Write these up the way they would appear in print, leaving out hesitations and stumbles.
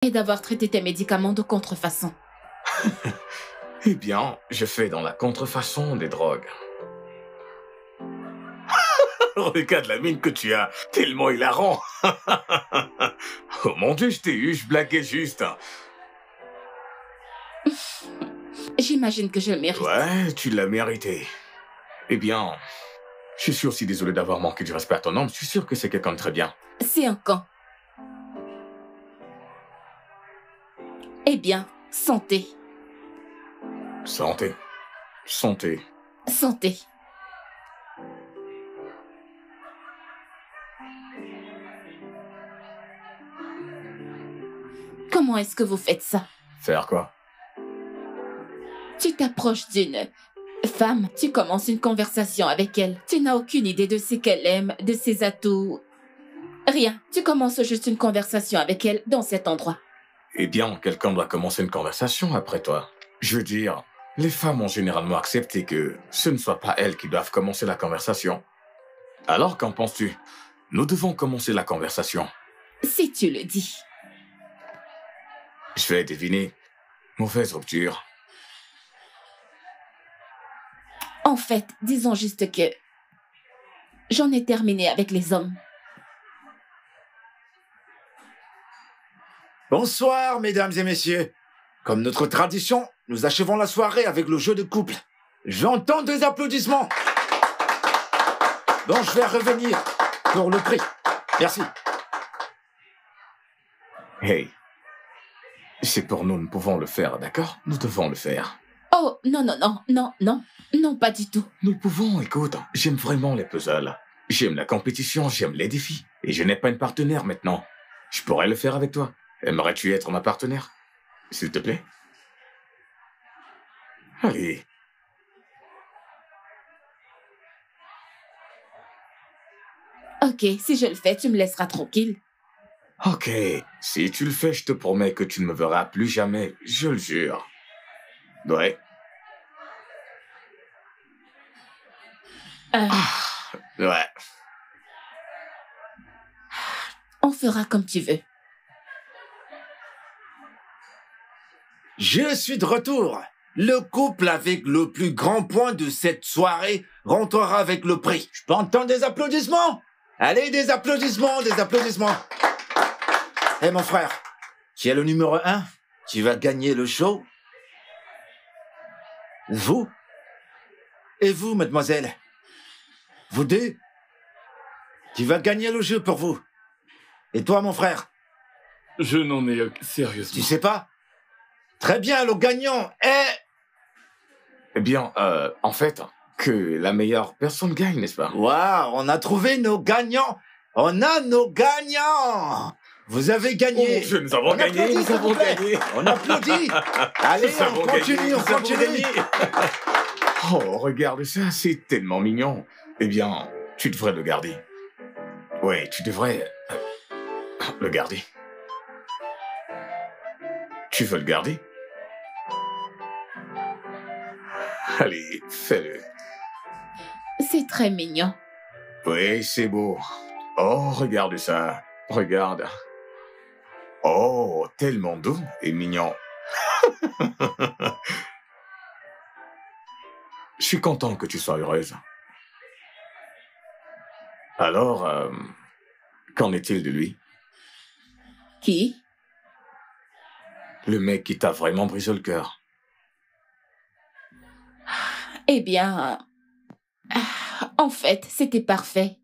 Et d'avoir traité tes médicaments de contrefaçon. Eh bien, je fais dans la contrefaçon des drogues. Regarde la mine que tu as, tellement hilarant. Oh mon Dieu, je t'ai eu, je blaguais juste. J'imagine que je le mérite. Ouais, tu l'as mérité. Eh bien, je suis aussi désolé d'avoir manqué du respect à ton homme. Je suis sûr que c'est quelqu'un de très bien. C'est un camp. Eh bien, santé. Santé. Santé. Santé. Comment est-ce que vous faites ça? Faire quoi? Tu t'approches d'une femme, tu commences une conversation avec elle. Tu n'as aucune idée de ce qu'elle aime, de ses atouts. Rien. Tu commences juste une conversation avec elle dans cet endroit. Eh bien, quelqu'un doit commencer une conversation après toi. Je veux dire, les femmes ont généralement accepté que ce ne soit pas elles qui doivent commencer la conversation. Alors, qu'en penses-tu? Nous devons commencer la conversation. Si tu le dis. Je vais deviner. Mauvaise rupture. En fait, disons juste que j'en ai terminé avec les hommes. Bonsoir, mesdames et messieurs. Comme notre tradition, nous achevons la soirée avec le jeu de couple. J'entends des applaudissements. Donc je vais revenir pour le prix. Merci. Hey. C'est pour nous, nous pouvons le faire, d'accord? Nous devons le faire. Oh, non, non, non, non, non. Non, pas du tout. Nous le pouvons, écoute. J'aime vraiment les puzzles. J'aime la compétition, j'aime les défis. Et je n'ai pas une partenaire maintenant. Je pourrais le faire avec toi. Aimerais-tu être ma partenaire? S'il te plaît? Allez. Ok, si je le fais, tu me laisseras tranquille. Ok. Si tu le fais, je te promets que tu ne me verras plus jamais. Je le jure. Ouais. Ouais. On fera comme tu veux. Je suis de retour. Le couple avec le plus grand point de cette soirée rentrera avec le prix. Je peux entendre des applaudissements? Allez, des applaudissements, des applaudissements. Hé, mon frère, tu es le numéro 1. Tu vas gagner le show. Vous? Et vous, mademoiselle? Vous deux? Tu vas gagner le jeu pour vous. Et toi, mon frère? Je n'en ai sérieusement. Tu sais pas? Très bien, le gagnant est... Eh bien, en fait, que la meilleure personne gagne, n'est-ce pas? Waouh, on a trouvé nos gagnants. On a nos gagnants. Vous avez gagné. Oh, nous avons gagné, applaudit, nous s'il vous avons plaît. gagné. On applaudit. Allez, Nous avons on gagné, continue, on nous avons continue. gagné. Oh, regarde ça, c'est tellement mignon. Eh bien, tu devrais le garder. Ouais, tu devrais le garder. Tu veux le garder? Allez, fais-le. C'est très mignon. Oui, c'est beau. Oh, regarde ça. Regarde. Oh, tellement doux et mignon. Je suis content que tu sois heureuse. Alors, qu'en est-il de lui? Qui? Le mec qui t'a vraiment brisé le cœur. Eh bien... En fait, c'était parfait.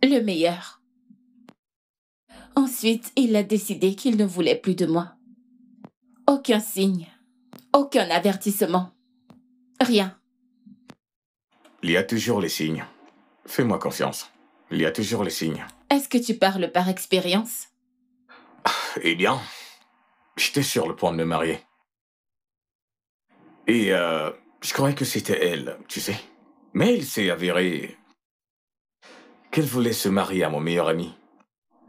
Le meilleur. Ensuite, il a décidé qu'il ne voulait plus de moi. Aucun signe. Aucun avertissement. Rien. Il y a toujours les signes. Fais-moi confiance. Il y a toujours les signes. Est-ce que tu parles par expérience? Eh bien, j'étais sur le point de me marier. Et je croyais que c'était elle, tu sais. Mais il s'est avéré qu'elle voulait se marier à mon meilleur ami.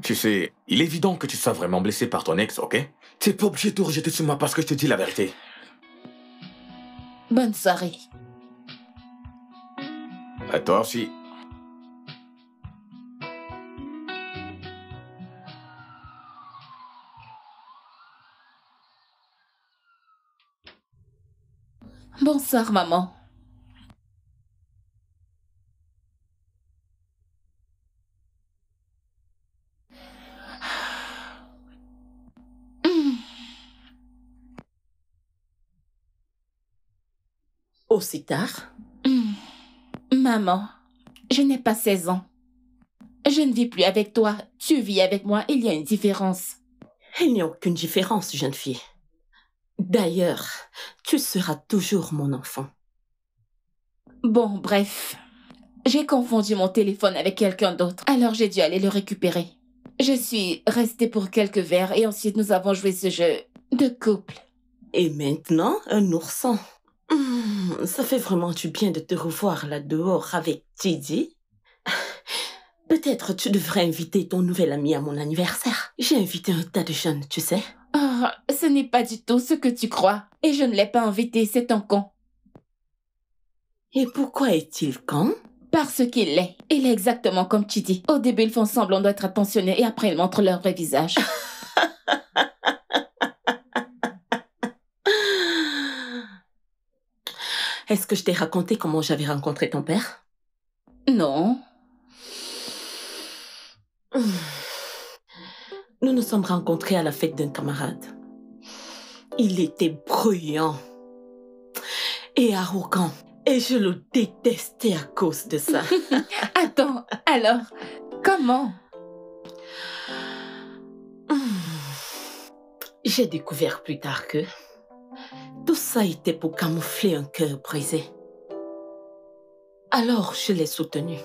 Tu sais, il est évident que tu sois vraiment blessé par ton ex, ok? T'es pas obligé de tout rejeter sur moi parce que je te dis la vérité. Bonne soirée. À toi aussi. Bonsoir, maman. Aussi tard? Maman, je n'ai pas 16 ans. Je ne vis plus avec toi. Tu vis avec moi. Il y a une différence. Il n'y a aucune différence, jeune fille. D'ailleurs, tu seras toujours mon enfant. Bon, bref. J'ai confondu mon téléphone avec quelqu'un d'autre, alors j'ai dû aller le récupérer. Je suis restée pour quelques verres et ensuite nous avons joué ce jeu de couple. Et maintenant, un ourson. Ça fait vraiment du bien de te revoir là dehors avec Didi. Peut-être tu devrais inviter ton nouvel ami à mon anniversaire. J'ai invité un tas de jeunes, tu sais. Oh, ce n'est pas du tout ce que tu crois. Et je ne l'ai pas invité, c'est un con. Et pourquoi est-il con? Parce qu'il l'est. Il est exactement comme tu dis. Au début, ils font semblant d'être attentionnés et après, ils montrent leur vrai visage. Est-ce que je t'ai raconté comment j'avais rencontré ton père? Non. Nous nous sommes rencontrés à la fête d'un camarade. Il était bruyant et arrogant. Et je le détestais à cause de ça. Attends, alors, comment? J'ai découvert plus tard que tout ça était pour camoufler un cœur brisé. Alors je l'ai soutenu.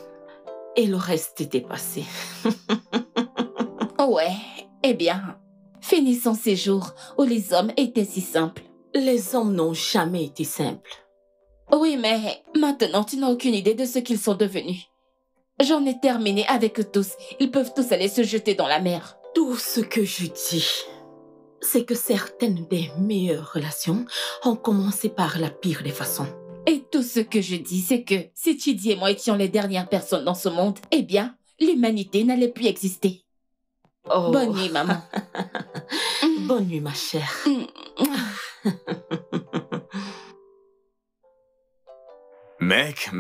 Et le reste était passé. Ouais, eh bien, finissons ces jours où les hommes étaient si simples. Les hommes n'ont jamais été simples. Oui, mais maintenant, tu n'as aucune idée de ce qu'ils sont devenus. J'en ai terminé avec eux tous. Ils peuvent tous aller se jeter dans la mer. Tout ce que je dis, c'est que certaines des meilleures relations ont commencé par la pire des façons. Et tout ce que je dis, c'est que si Chidi et moi étions les dernières personnes dans ce monde, eh bien, l'humanité n'allait plus exister. Oh. Bonne nuit, maman. Bonne nuit, ma chère. Mec.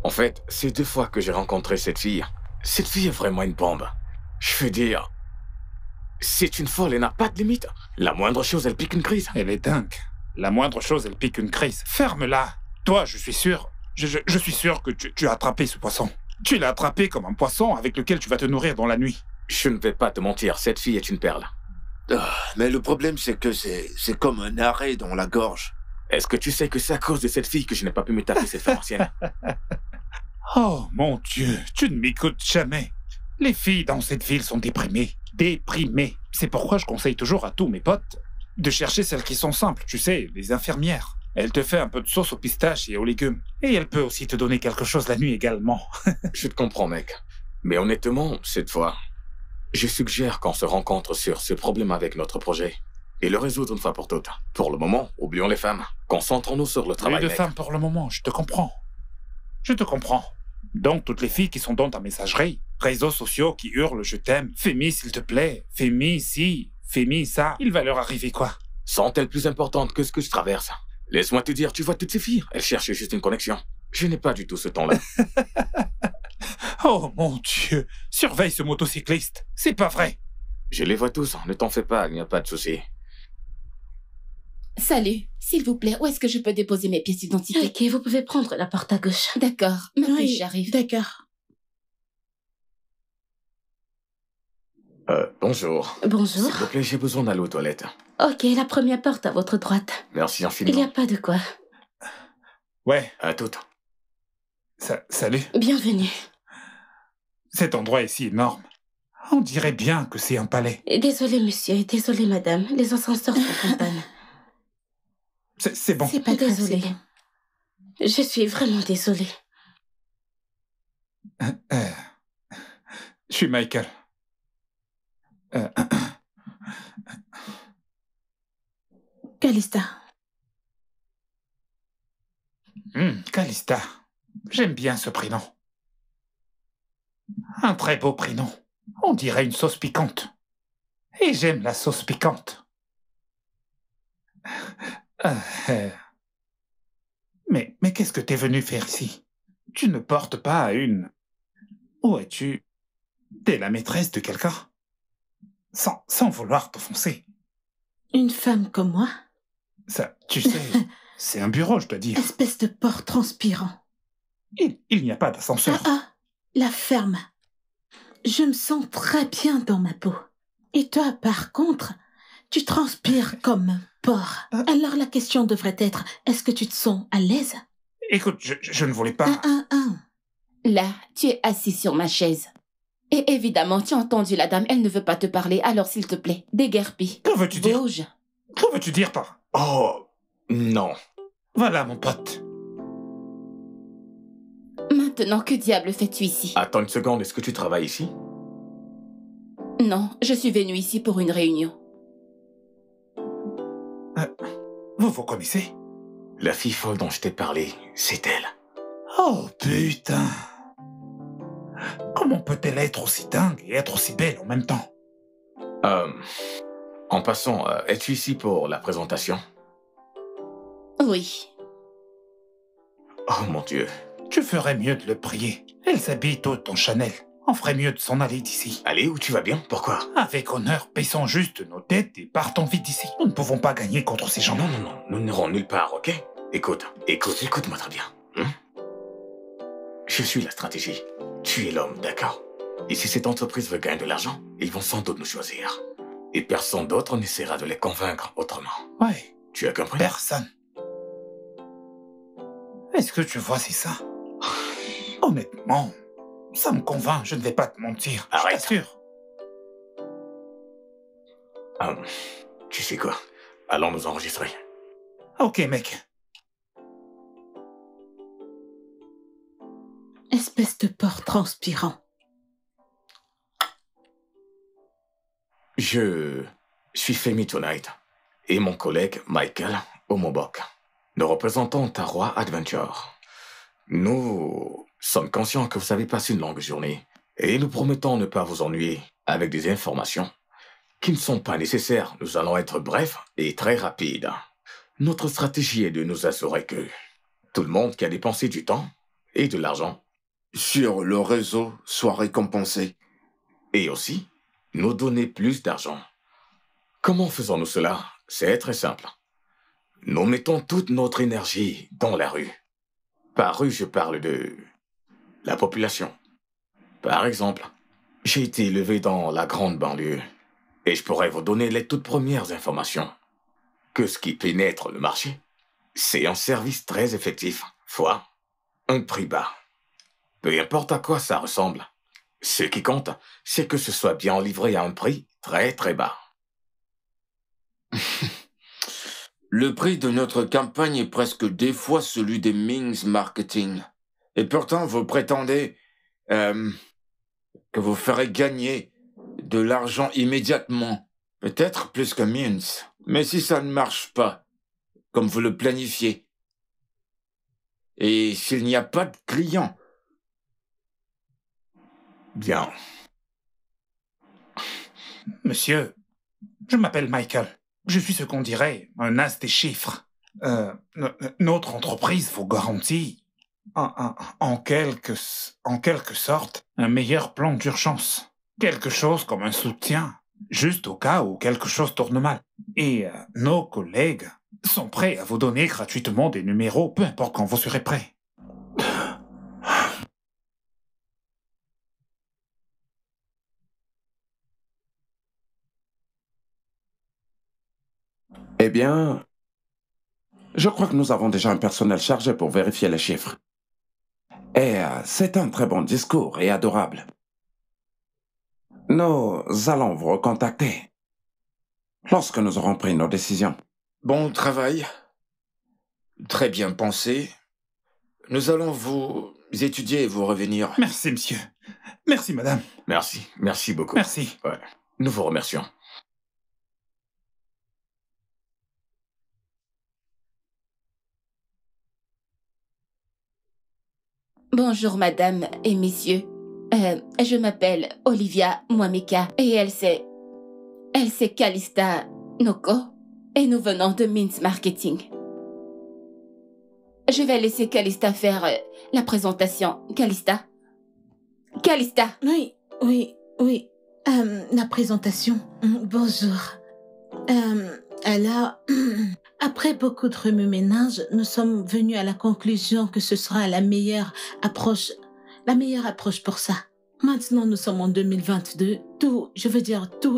En fait, c'est 2 fois que j'ai rencontré cette fille. Cette fille est vraiment une bombe. Je veux dire, c'est une folle, elle n'a pas de limite. La moindre chose, elle pique une crise. Elle est dingue. La moindre chose, elle pique une crise. Ferme-la. Toi, je suis sûr. Je suis sûr que tu as attrapé ce poisson. Tu l'as attrapé comme un poisson avec lequel tu vas te nourrir dans la nuit. Je ne vais pas te mentir, cette fille est une perle. Mais le problème, c'est que c'est comme un arrêt dans la gorge. Est-ce que tu sais que c'est à cause de cette fille que je n'ai pas pu me taper cette femme ancienne? Oh, mon Dieu, tu ne m'écoutes jamais. Les filles dans cette ville sont déprimées. Déprimées. C'est pourquoi je conseille toujours à tous mes potes de chercher celles qui sont simples, tu sais, les infirmières. Elle te fait un peu de sauce aux pistaches et aux légumes. Et elle peut aussi te donner quelque chose la nuit également. Je te comprends, mec. Mais honnêtement, cette fois, je suggère qu'on se rencontre sur ce problème avec notre projet et le résoudre une fois pour toutes. Pour le moment, oublions les femmes. Concentrons-nous sur le travail, Plus de mec. femmes pour le moment, je te comprends. Je te comprends. Donc, toutes les filles qui sont dans ta messagerie, réseaux sociaux qui hurlent « je t'aime »,« fais-mi s'il te plaît »,« fais-mi ci »,« fais-mi ça », il va leur arriver quoi? Sont-elles plus importantes que ce que je traverse? Laisse-moi te dire, tu vois toutes ces filles, elles cherchent juste une connexion. Je n'ai pas du tout ce temps-là. Oh mon Dieu, surveille ce motocycliste, c'est pas vrai. Je les vois tous, ne t'en fais pas, il n'y a pas de souci. Salut, s'il vous plaît, où est-ce que je peux déposer mes pièces d'identité? Ok, vous pouvez prendre la porte à gauche. D'accord, maintenant Oui, j'arrive. D'accord. Bonjour. Bonjour. S'il vous plaît, j'ai besoin d'aller aux toilettes. Ok, la première porte à votre droite. Merci Il n'y infiniment. a pas de quoi. Ouais, À toutes. salut. Bienvenue. Cet endroit est si énorme. On dirait bien que c'est un palais. Désolé, monsieur, désolé, madame. Les ascenseurs sont en panne. C'est bon. C'est pas désolé. Je suis vraiment désolée. Je suis Michael. Calista. Calista. J'aime bien ce prénom. Un très beau prénom. On dirait une sauce piquante. Et j'aime la sauce piquante. euh, mais qu'est-ce que t'es venu faire ici? Tu ne portes pas une... Où es-tu? T'es la maîtresse de quelqu'un? Sans vouloir t'offenser. Une femme comme moi? Ça, tu sais, c'est un bureau, je dois dire. Espèce de porc transpirant. Il n'y a pas d'ascenseur. La ferme. Je me sens très bien dans ma peau. Et toi, par contre, tu transpires comme un porc. Alors la question devrait être, est-ce que tu te sens à l'aise? Écoute, je ne voulais pas... Là, tu es assis sur ma chaise. Et évidemment, tu as entendu la dame, elle ne veut pas te parler, alors s'il te plaît, déguerpis. Que veux-tu dire? Bouge. Que veux-tu dire par... Oh, non. Voilà, mon pote. Maintenant, que diable fais-tu ici? Attends une seconde, est-ce que tu travailles ici? Non, je suis venue ici pour une réunion. Vous vous connaissez? La fille folle dont je t'ai parlé, c'est elle. Oh, putain. Comment peut-elle être aussi dingue et être aussi belle en même temps? En passant, es-tu ici pour la présentation? Oui. Oh mon Dieu. Tu ferais mieux de le prier. Elle s'habille toute en Chanel. On ferait mieux de s'en aller d'ici. Allez, où tu vas bien? Pourquoi? Avec honneur, baissons juste nos têtes et partons vite d'ici. Nous ne pouvons pas gagner contre ces gens. Non, nous n'irons nulle part, ok? Écoute-moi très bien. Je suis la stratégie. Tu es l'homme, d'accord? Et si cette entreprise veut gagner de l'argent, ils vont sans doute nous choisir. Et personne d'autre n'essaiera de les convaincre autrement. Ouais. Tu as compris? Personne. Est-ce que tu vois, c'est ça? Honnêtement, ça me convainc, je ne vais pas te mentir. Arrête. Je t'assure. Tu sais quoi? Allons nous enregistrer. Ok, mec. Espèce de porc transpirant. Je suis Femi Tonight et mon collègue Michael Omobok. Nous représentons Tarwa Adventure. Nous sommes conscients que vous avez passé une longue journée et nous promettons ne pas vous ennuyer avec des informations qui ne sont pas nécessaires. Nous allons être brefs et très rapides. Notre stratégie est de nous assurer que tout le monde qui a dépensé du temps et de l'argent sur le réseau soit récompensé. Et aussi, nous donner plus d'argent. Comment faisons-nous cela? C'est très simple. Nous mettons toute notre énergie dans la rue. Par rue, je parle de la population. Par exemple, j'ai été élevé dans la grande banlieue et je pourrais vous donner les toutes premières informations. Que ce qui pénètre le marché, c'est un service très effectif, fois un prix bas. Peu importe à quoi ça ressemble. Ce qui compte, c'est que ce soit bien livré à un prix très très bas. Le prix de notre campagne est presque 2 fois celui des Mings Marketing. Et pourtant, vous prétendez que vous ferez gagner de l'argent immédiatement. Peut-être plus que Mings. Mais si ça ne marche pas, comme vous le planifiez, et s'il n'y a pas de clients... Bien. Monsieur, je m'appelle Michael. Je suis ce qu'on dirait un as des chiffres. Notre entreprise vous garantit, en quelque sorte, un meilleur plan d'urgence. Quelque chose comme un soutien, juste au cas où quelque chose tourne mal. Et nos collègues sont prêts à vous donner gratuitement des numéros, peu importe quand vous serez prêts. Eh bien, je crois que nous avons déjà un personnel chargé pour vérifier les chiffres. Et c'est un très bon discours et adorable. Nous allons vous recontacter lorsque nous aurons pris nos décisions. Bon travail. Très bien pensé. Nous allons vous étudier et vous revenir. Merci, monsieur. Merci, madame. Merci beaucoup. Merci. Ouais. Nous vous remercions. Bonjour madame et messieurs. Je m'appelle Olivia Mwamika et elle c'est Calista Noko et nous venons de Mins Marketing. Je vais laisser Calista faire la présentation. Calista? Calista? Oui. La présentation. Bonjour. Alors, après beaucoup de remue-ménage, nous sommes venus à la conclusion que ce sera la meilleure approche pour ça. Maintenant, nous sommes en 2022. Tout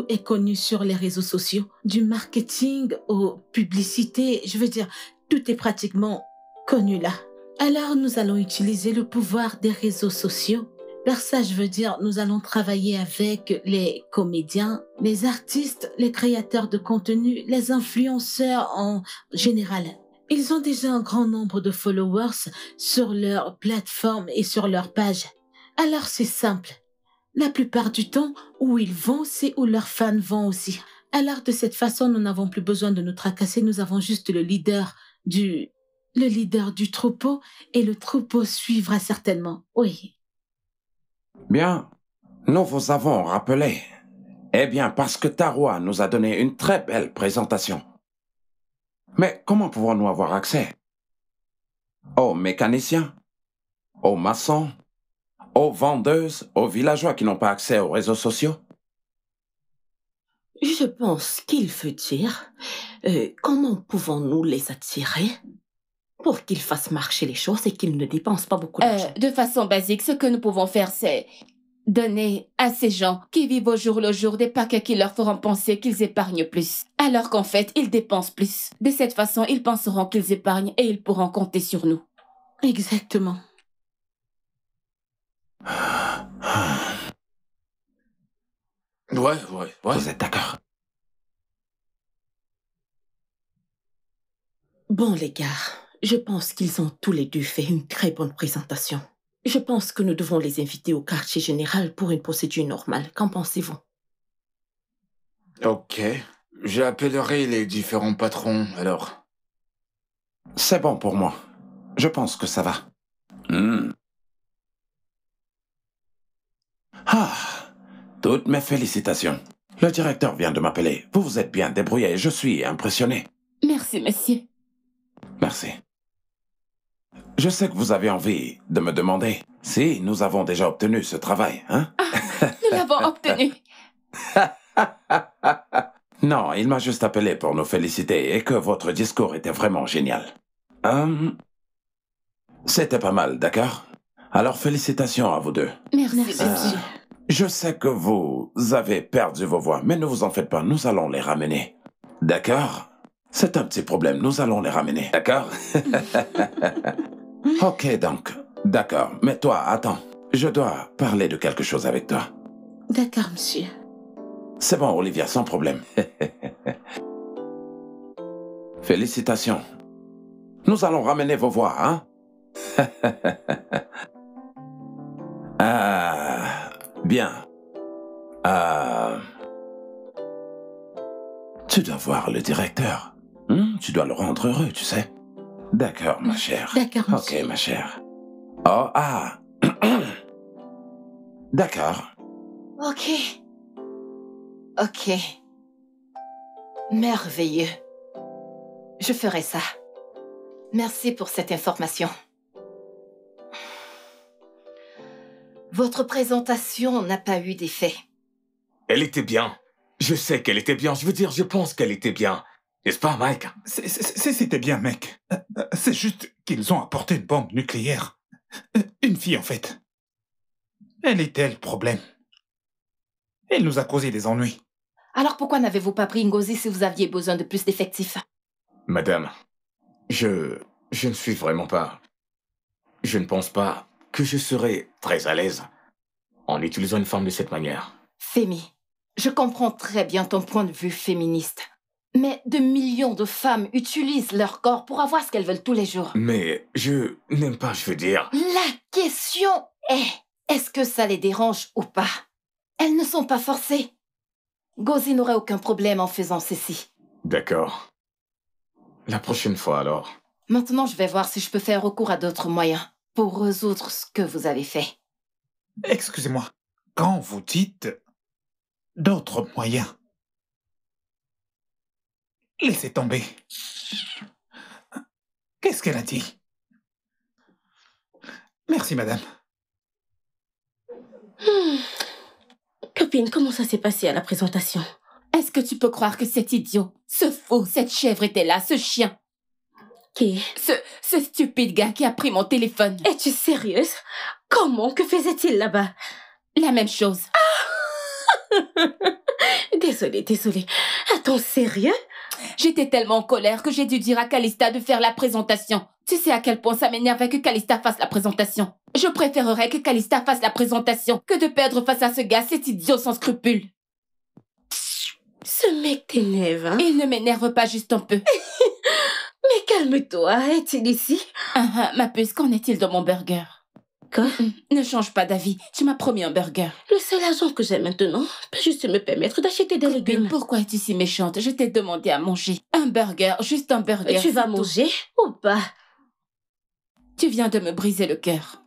est connu sur les réseaux sociaux. Du marketing aux publicités, tout est pratiquement connu là. Alors, nous allons utiliser le pouvoir des réseaux sociaux. Par ça, nous allons travailler avec les comédiens, les artistes, les créateurs de contenu, les influenceurs en général. Ils ont déjà un grand nombre de followers sur leur plateforme et sur leur page. Alors c'est simple. La plupart du temps, où ils vont, c'est où leurs fans vont aussi. Alors de cette façon, nous n'avons plus besoin de nous tracasser, nous avons juste le leader du troupeau et le troupeau suivra certainement. Oui. Bien, nous vous avons rappelé. Eh bien, parce que Tarwa nous a donné une très belle présentation. Mais comment pouvons-nous avoir accès? Aux mécaniciens? Aux maçons? Aux vendeuses? Aux villageois qui n'ont pas accès aux réseaux sociaux? Je pense qu'il veut dire comment pouvons-nous les attirer pour qu'ils fassent marcher les choses et qu'ils ne dépensent pas beaucoup d'argent. De façon basique, ce que nous pouvons faire, c'est donner à ces gens qui vivent au jour le jour des paquets qui leur feront penser qu'ils épargnent plus, alors qu'en fait, ils dépensent plus. De cette façon, ils penseront qu'ils épargnent et ils pourront compter sur nous. Exactement. Ouais. Vous êtes d'accord? Bon, les gars, je pense qu'ils ont tous les deux fait une très bonne présentation. Je pense que nous devons les inviter au quartier général pour une procédure normale. Qu'en pensez-vous? Ok. J'appellerai les différents patrons, alors. C'est bon pour moi. Je pense que ça va. Ah, toutes mes félicitations. Le directeur vient de m'appeler. Vous vous êtes bien débrouillé. Je suis impressionné. Merci, monsieur. Merci. Je sais que vous avez envie de me demander si nous avons déjà obtenu ce travail, hein? Nous l'avons obtenu. Non, il m'a juste appelé pour nous féliciter et que votre discours était vraiment génial. C'était pas mal, d'accord? Alors félicitations à vous deux. Merci, monsieur. Je sais que vous avez perdu vos voix, mais ne vous en faites pas, nous allons les ramener. D'accord? C'est un petit problème, nous allons les ramener, d'accord? Ok, donc, d'accord. Mais toi, attends, je dois parler de quelque chose avec toi. D'accord, monsieur. C'est bon, Olivia, sans problème. Félicitations. Nous allons ramener vos voix, hein? Bien. Tu dois voir le directeur. Tu dois le rendre heureux, tu sais. D'accord, ma chère. D'accord, monsieur. Ok, ma chère. Oh, D'accord. Ok. Merveilleux. Je ferai ça. Merci pour cette information. Votre présentation n'a pas eu d'effet. Elle était bien. Je sais qu'elle était bien. Je pense qu'elle était bien. N'est-ce pas, Mike? C'était bien, mec. C'est juste qu'ils ont apporté une bombe nucléaire. Une fille, en fait. Elle était le problème. Elle nous a causé des ennuis. Alors pourquoi n'avez-vous pas pris Ngozi si vous aviez besoin de plus d'effectifs? Madame, je ne suis vraiment pas... Je ne pense pas que je serais très à l'aise en utilisant une femme de cette manière. Femi, je comprends très bien ton point de vue féministe. Mais de millions de femmes utilisent leur corps pour avoir ce qu'elles veulent tous les jours. Mais je n'aime pas, je veux dire... La question est-ce que ça les dérange ou pas? Elles ne sont pas forcées. Ngozi n'aurait aucun problème en faisant ceci. D'accord. La prochaine fois, alors. Maintenant, je vais voir si je peux faire recours à d'autres moyens pour résoudre ce que vous avez fait. Excusez-moi. Quand vous dites d'autres moyens, laissez tomber. Qu'est-ce qu'elle a dit? Merci, madame. Copine, comment ça s'est passé à la présentation? Est-ce que tu peux croire que cet idiot, ce fou, cette chèvre était là, ce chien? Qui? Ce stupide gars qui a pris mon téléphone. Es-tu sérieuse? Comment? Que faisait-il là-bas? La même chose. Désolée. Attends, sérieux? J'étais tellement en colère que j'ai dû dire à Calista de faire la présentation. Tu sais à quel point ça m'énervait que Calista fasse la présentation. Je préférerais que Calista fasse la présentation que de perdre face à ce gars, cet idiot sans scrupules. Ce mec t'énerve, hein? Il ne m'énerve pas juste un peu. Mais calme-toi, est-il ici? Ma puce, qu'en est-il de mon burger? Quoi? Ne change pas d'avis, tu m'as promis un burger. Le seul argent que j'ai maintenant peut juste me permettre d'acheter des légumes. Pourquoi es-tu si méchante? Je t'ai demandé à manger. Un burger, juste un burger. Et tu vas manger ou pas? Tu viens de me briser le cœur.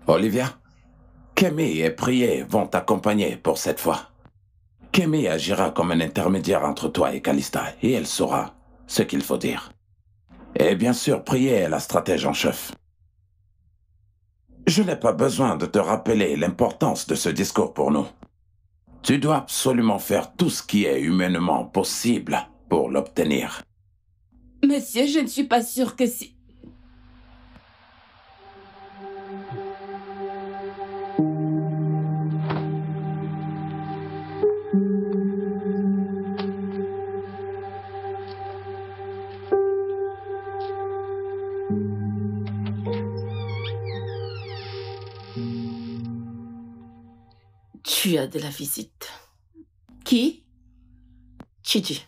Olivia, Kemi et Prié vont t'accompagner pour cette fois. Kemi agira comme un intermédiaire entre toi et Calista, et elle saura ce qu'il faut dire. Et bien sûr, Prié est la stratège en chef. Je n'ai pas besoin de te rappeler l'importance de ce discours pour nous. Tu dois absolument faire tout ce qui est humainement possible pour l'obtenir. Monsieur, je ne suis pas sûre que si... Tu as de la visite. Qui? Chidi.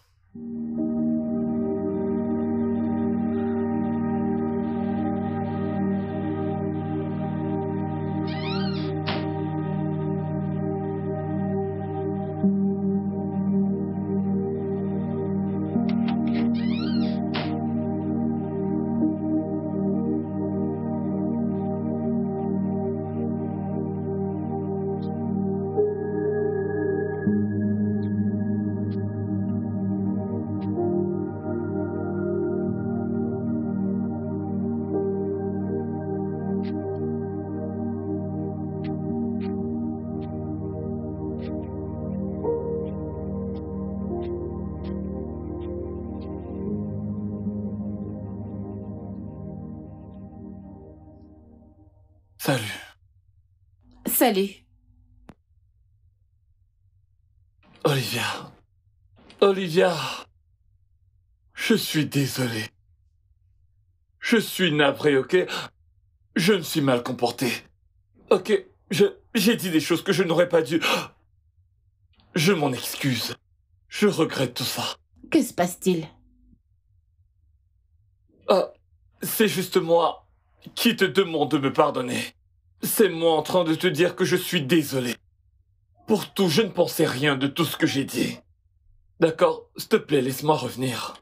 Salut. Salut. Olivia, je suis désolé. Je suis navré, ok? Je me suis mal comporté. Ok, j'ai dit des choses que je n'aurais pas dû. Je m'en excuse. Je regrette tout ça. Que se passe-t-il? C'est juste moi qui te demande de me pardonner. C'est moi en train de te dire que je suis désolé. Pour tout, je ne pensais rien de tout ce que j'ai dit. D'accord? S'il te plaît, laisse-moi revenir.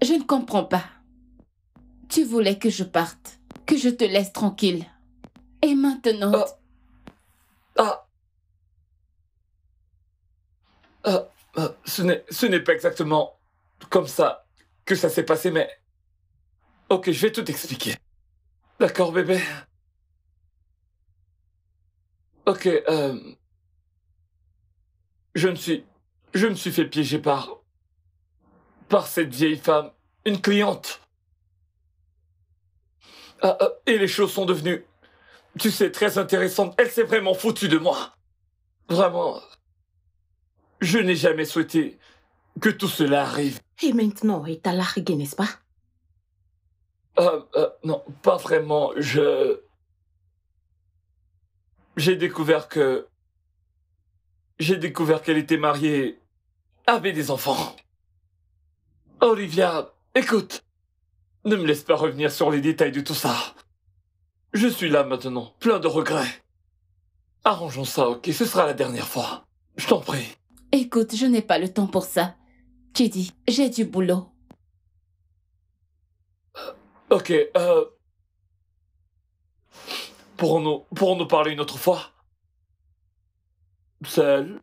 Je ne comprends pas. Tu voulais que je parte, que je te laisse tranquille. Et maintenant... Ce n'est pas exactement comme ça que ça s'est passé, mais... Ok, je vais tout expliquer. D'accord, bébé? Ok, je me suis fait piéger par cette vieille femme, une cliente. Et les choses sont devenues, tu sais, très intéressantes. Elle s'est vraiment foutue de moi. Vraiment. Je n'ai jamais souhaité que tout cela arrive. Et maintenant, il t'a largué, n'est-ce pas? Non, pas vraiment. J'ai découvert qu'elle était mariée, avait des enfants. Olivia, écoute, ne me laisse pas revenir sur les détails de tout ça. Je suis là maintenant, plein de regrets. Arrangeons ça, ok? Ce sera la dernière fois. Je t'en prie. Écoute, je n'ai pas le temps pour ça. Chidi, j'ai du boulot. Ok, pourrons-nous parler une autre fois? Seul?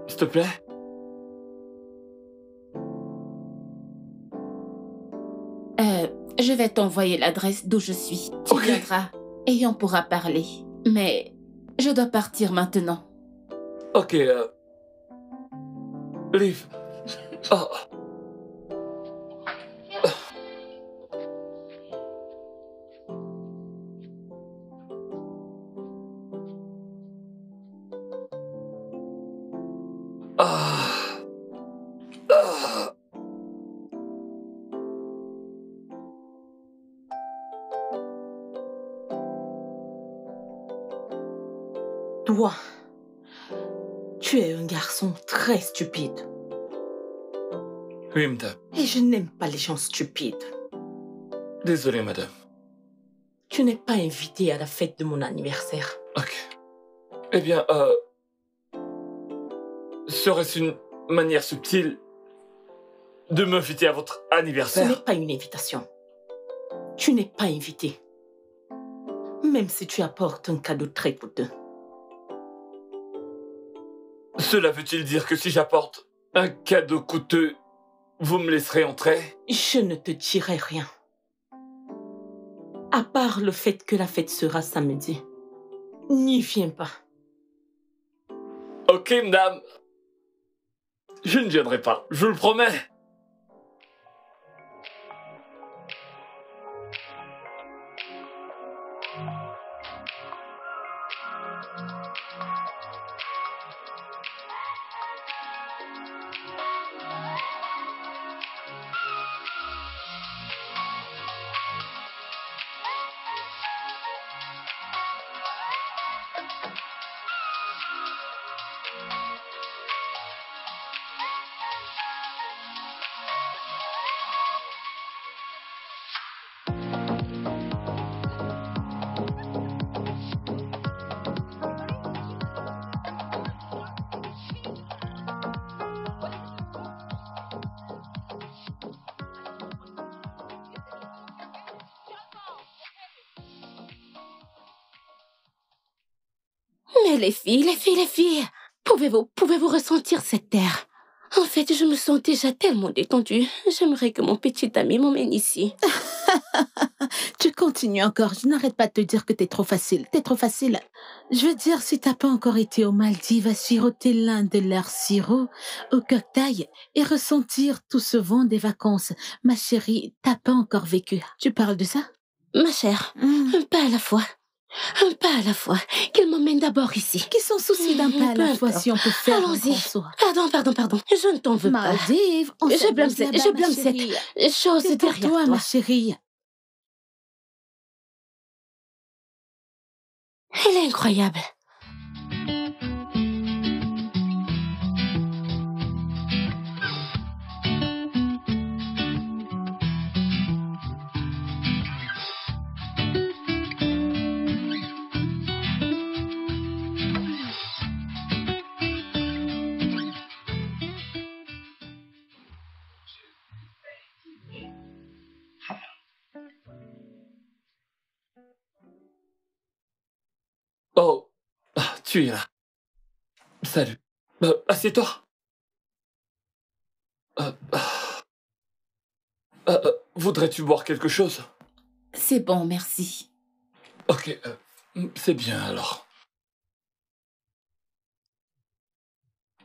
S'il te plaît? Je vais t'envoyer l'adresse d'où je suis. Tu viendras et on pourra parler. Mais je dois partir maintenant. Ok, Liv. Oh. Toi, tu es un garçon très stupide. Oui, madame. Et je n'aime pas les gens stupides. Désolé, madame. Tu n'es pas invité à la fête de mon anniversaire. Ok. Eh bien, serait-ce une manière subtile de m'inviter à votre anniversaire? Ce n'est pas une invitation. Tu n'es pas invité. Même si tu apportes un cadeau très coûteux. Cela veut-il dire que si j'apporte un cadeau coûteux, vous me laisserez entrer? Je ne te dirai rien. À part le fait que la fête sera samedi. N'y viens pas. Ok, madame. Je ne viendrai pas, je vous le promets. Mais les filles, pouvez-vous ressentir cette terre? En fait, je me sens déjà tellement détendue. J'aimerais que mon petit ami m'emmène ici. Tu continues encore. Je n'arrête pas de te dire que t'es trop facile. T'es trop facile. Je veux dire, si t'as pas encore été aux Maldives à siroter l'un de leurs sirops au cocktail et ressentir tout ce vent des vacances, ma chérie, t'as pas encore vécu. Tu parles de ça? Ma chère, un pas à la fois. Un pas à la fois. Qu'elle m'emmène d'abord ici. Qui s'en soucie d'un pas à la fois si on peut faire Allons-y. François. Pardon. Je ne t'en veux pas. Maldives, on Je blâme s'amuse là-bas, ma cette chérie. chose C'est pour derrière toi, toi. ma chérie. Elle est incroyable. tu es là. Salut. Assieds-toi. Voudrais-tu boire quelque chose? C'est bon, merci. Ok, c'est bien alors.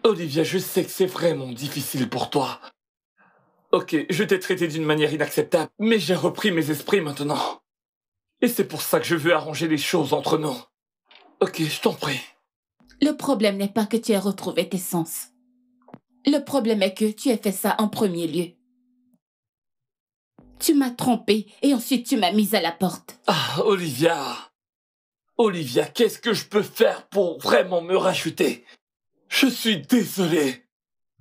Olivia, je sais que c'est vraiment difficile pour toi. Ok, je t'ai traité d'une manière inacceptable, mais j'ai repris mes esprits maintenant. Et c'est pour ça que je veux arranger les choses entre nous. Ok, je t'en prie. Le problème n'est pas que tu aies retrouvé tes sens. Le problème est que tu as fait ça en premier lieu. Tu m'as trompé et ensuite tu m'as mise à la porte. Ah, Olivia. Olivia, qu'est-ce que je peux faire pour vraiment me racheter? Je suis désolé.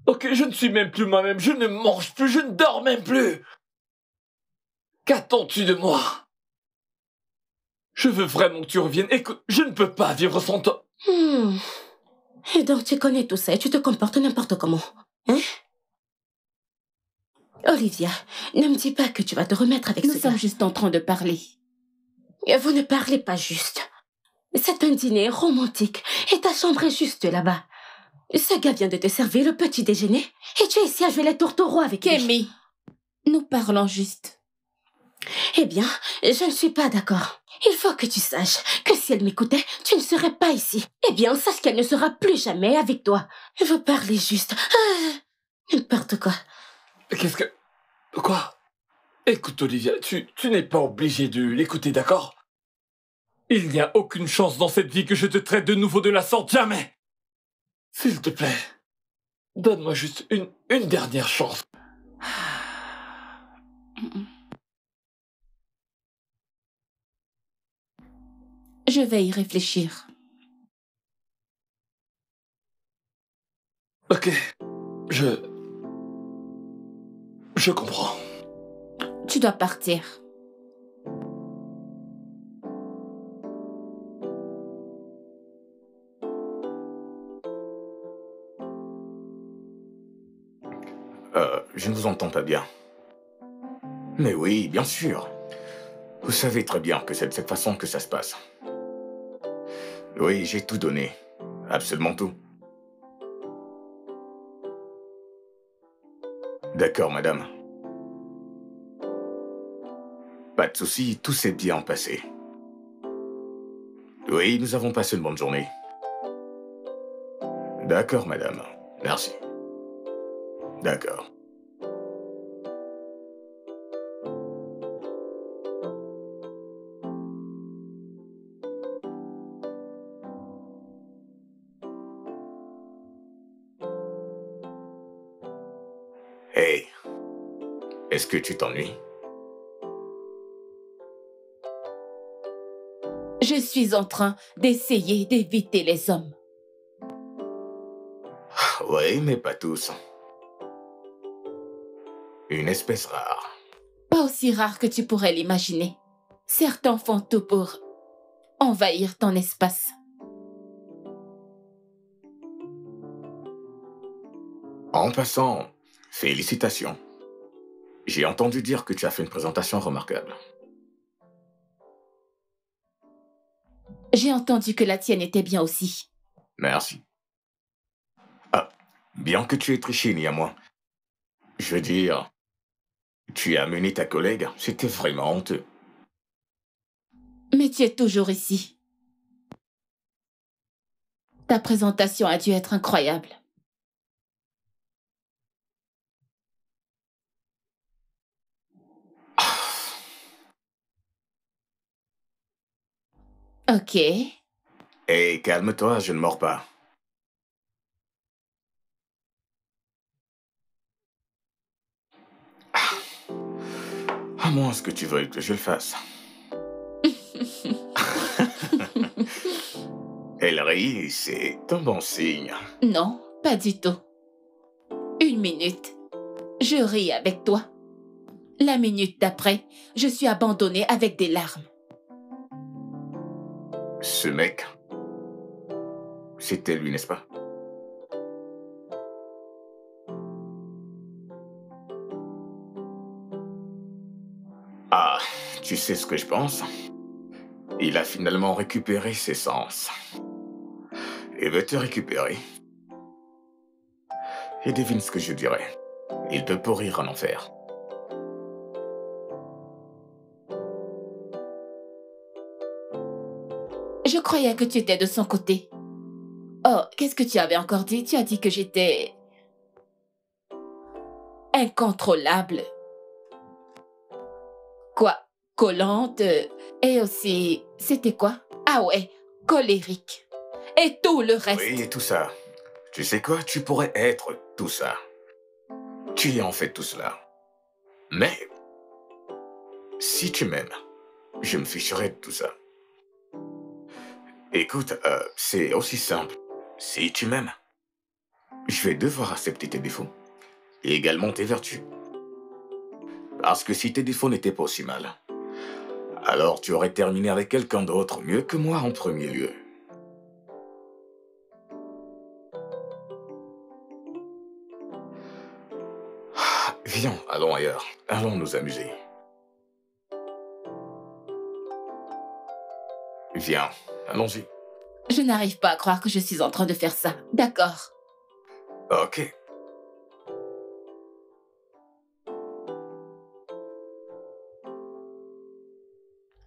Ok, je ne suis même plus moi-même, je ne mange plus, je ne dors même plus. Qu'attends-tu de moi? Je veux vraiment que tu reviennes. Écoute, je ne peux pas vivre sans toi. Et donc tu connais tout ça et tu te comportes n'importe comment, hein? Olivia, ne me dis pas que tu vas te remettre avec Nous ce sommes gars. juste en train de parler. Et vous ne parlez pas juste. C'est un dîner romantique et ta chambre est juste là-bas. Ce gars vient de te servir le petit déjeuner et tu es ici à jouer les tourtereaux avec lui. Kémy, nous parlons juste. Eh bien, je ne suis pas d'accord. Il faut que tu saches que si elle m'écoutait, tu ne serais pas ici. Eh bien, sache qu'elle ne sera plus jamais avec toi. Vous parlez juste. N'importe quoi. Qu'est-ce que... Quoi? Écoute, Olivia, tu n'es pas obligée de l'écouter, d'accord? Il n'y a aucune chance dans cette vie que je te traite de nouveau de la sorte, jamais! S'il te plaît, donne-moi juste une dernière chance. Je vais y réfléchir. Ok, je comprends. Tu dois partir. Je ne vous entends pas bien. Mais oui, bien sûr. Vous savez très bien que c'est de cette façon que ça se passe. Oui, j'ai tout donné. Absolument tout. D'accord, madame. Pas de souci, tout s'est bien passé. Oui, nous avons passé une bonne journée. D'accord, madame. Merci. D'accord. Hey, est-ce que tu t'ennuies? Je suis en train d'essayer d'éviter les hommes. Oui, mais pas tous. Une espèce rare. Pas aussi rare que tu pourrais l'imaginer. Certains font tout pour envahir ton espace. En passant, félicitations. J'ai entendu dire que tu as fait une présentation remarquable. J'ai entendu que la tienne était bien aussi. Merci. Ah, bien que tu aies triché, néanmoins. Je veux dire, tu as amené ta collègue, c'était vraiment honteux. Mais tu es toujours ici. Ta présentation a dû être incroyable. Ok. Hé, calme-toi, je ne mords pas. À moins que tu veuilles que je le fasse. Elle rit, c'est un bon signe. Non, pas du tout. Une minute. Je ris avec toi. La minute d'après, je suis abandonnée avec des larmes. Ce mec, c'était lui, n'est-ce pas? Ah, tu sais ce que je pense? Il a finalement récupéré ses sens. Il veut te récupérer. Et devine ce que je dirais. Il te pourrir en enfer. Je croyais que tu étais de son côté. Oh, qu'est-ce que tu avais encore dit? Tu as dit que j'étais... incontrôlable. Quoi? Collante et aussi... C'était quoi? Ah ouais, colérique. Et tout le reste. Oui, et tout ça. Tu sais quoi? Tu pourrais être tout ça. Tu es en fait tout cela. Mais... si tu m'aimes, je me ficherai de tout ça. Écoute, c'est aussi simple. Si tu m'aimes, je vais devoir accepter tes défauts. Et également tes vertus. Parce que si tes défauts n'étaient pas aussi mal, alors tu aurais terminé avec quelqu'un d'autre mieux que moi en premier lieu. Viens, allons ailleurs. Allons nous amuser. Viens, allons-y. Je n'arrive pas à croire que je suis en train de faire ça. D'accord. Ok.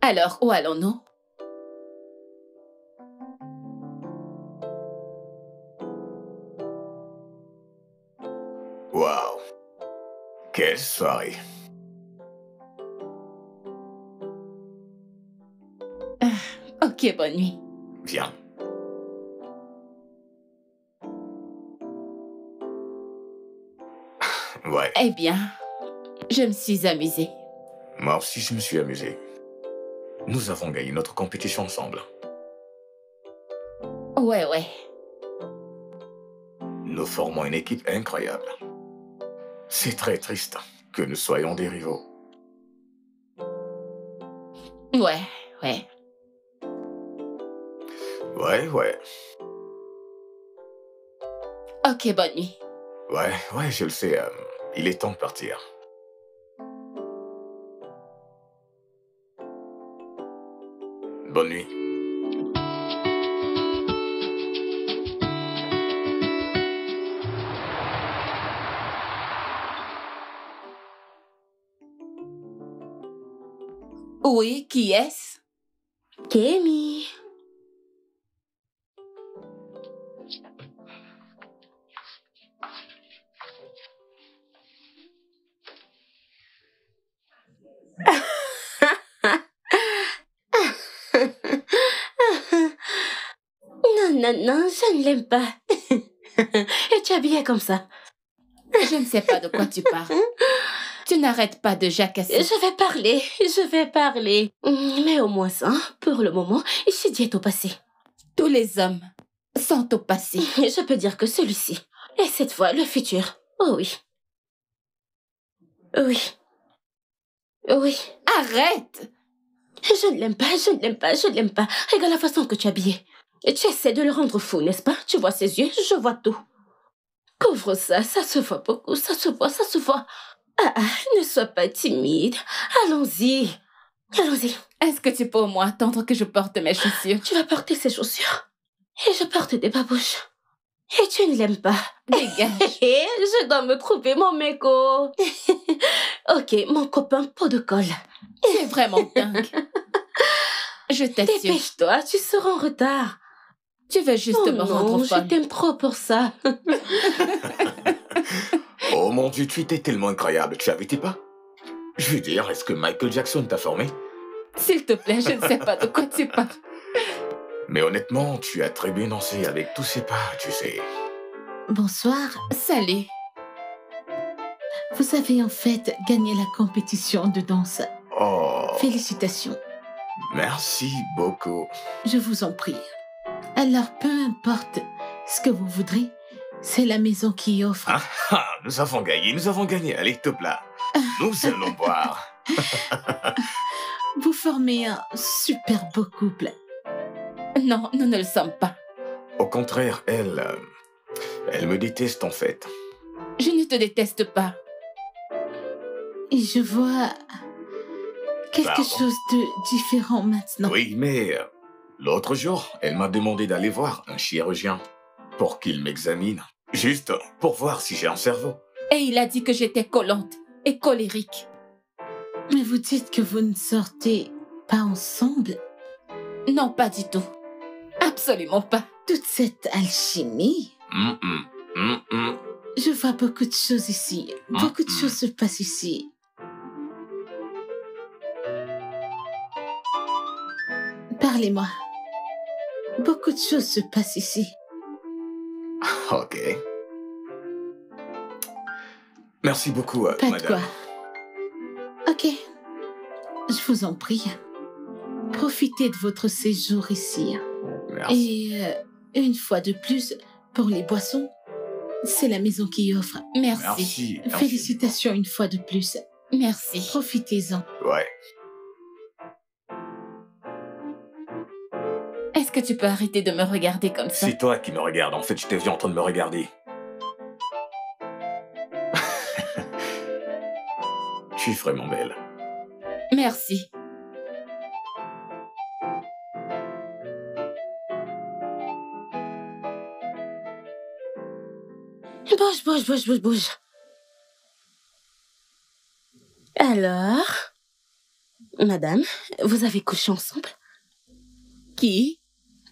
Alors, où allons-nous? Waouh. Quelle soirée. Ok, bonne nuit. Viens. Ouais. Eh bien, je me suis amusée. Moi aussi, je me suis amusé. Nous avons gagné notre compétition ensemble. Ouais. Nous formons une équipe incroyable. C'est très triste que nous soyons des rivaux. Ouais. Ouais. Ok, bonne nuit. Ouais, je le sais. Il est temps de partir. Bonne nuit. Oui, qui est-ce? Kémy. Non, je ne l'aime pas. Et tu es habillée comme ça. Je ne sais pas de quoi tu parles. Tu n'arrêtes pas de jacasser. Je vais parler. Mais au moins ça, pour le moment, Shidi est au passé. Tous les hommes sont au passé. Je peux dire que celui-ci, et cette fois, le futur. Oh oui. Oui. Arrête! Je ne l'aime pas. Regarde la façon que tu es habillée. Tu essaies de le rendre fou, n'est-ce pas? Tu vois ses yeux, je vois tout. Couvre ça se voit beaucoup, ça se voit. Ne sois pas timide. Allons-y. Est-ce que tu peux au moins attendre que je porte mes chaussures? Tu vas porter ces chaussures. Et je porte des babouches. Et tu ne l'aimes pas. Dégage. Je dois me trouver mon mégot. Ok, mon copain pot de colle. C'est vraiment dingue. Je t'assure. Dépêche-toi, tu seras en retard. Tu veux juste me rendre folle. Je t'aime trop pour ça. Oh mon Dieu, tu étais tellement incroyable, tu avais tes pas? Je veux dire, est-ce que Michael Jackson t'a formé? S'il te plaît, je ne sais pas de quoi tu parles. Mais honnêtement, tu as très bien dansé avec tous ces pas, tu sais. Bonsoir. Salut. Vous avez en fait gagné la compétition de danse. Oh. Félicitations. Merci beaucoup. Je vous en prie. Alors, peu importe ce que vous voudrez, c'est la maison qui offre. Nous avons gagné. Allez, top là. Nous allons boire. Vous formez un super beau couple. Non, nous ne le sommes pas. Au contraire, elle me déteste en fait. Je ne te déteste pas. Et je vois quelque chose de différent maintenant. Oui, mais L'autre jour, elle m'a demandé d'aller voir un chirurgien pour qu'il m'examine, juste pour voir si j'ai un cerveau. Et il a dit que j'étais collante et colérique. Mais vous dites que vous ne sortez pas ensemble? Non, pas du tout. Absolument pas. Toute cette alchimie? Je vois beaucoup de choses ici. Beaucoup de choses se passent ici. Parlez-moi. Beaucoup de choses se passent ici. Ok. Merci beaucoup, Pas de madame. quoi. Ok. Je vous en prie. Profitez de votre séjour ici. Merci. Et une fois de plus, pour les boissons, c'est la maison qui offre. Merci. Félicitations une fois de plus. Merci. Profitez-en. Ouais. Est-ce que tu peux arrêter de me regarder comme ça? C'est toi qui me regardes. En fait, je t'ai vu en train de me regarder. Tu es vraiment belle. Merci. Bouge. Alors, madame, vous avez couché ensemble? Qui?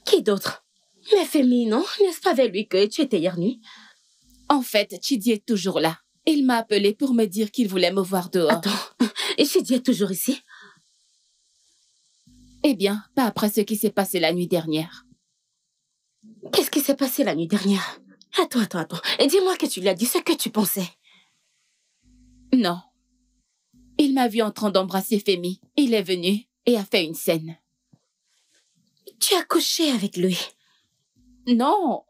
Qui d'autre? Mais Femi, non? N'est-ce pas avec lui que tu étais hier nuit? En fait, Chidi est toujours là. Il m'a appelé pour me dire qu'il voulait me voir dehors. Attends, et Chidi est toujours ici? Eh bien, pas après ce qui s'est passé la nuit dernière. Qu'est-ce qui s'est passé la nuit dernière? Attends. Et dis-moi que tu lui as dit ce que tu pensais. Non. Il m'a vu en train d'embrasser Femi. Il est venu et a fait une scène. Tu as couché avec lui? Non.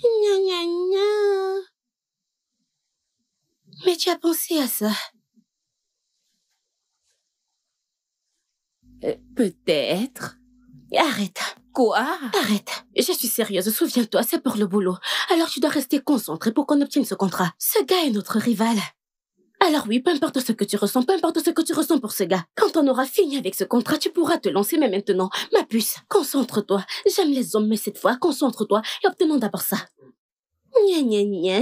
Gna. Mais tu as pensé à ça? Peut-être. Arrête. Quoi? Arrête. Je suis sérieuse, souviens-toi, c'est pour le boulot. Alors tu dois rester concentré pour qu'on obtienne ce contrat. Ce gars est notre rival. Alors oui, peu importe ce que tu ressens, pour ce gars. Quand on aura fini avec ce contrat, tu pourras te lancer, mais maintenant, ma puce, concentre-toi. J'aime les hommes, mais cette fois, concentre-toi et obtenons d'abord ça. Gna.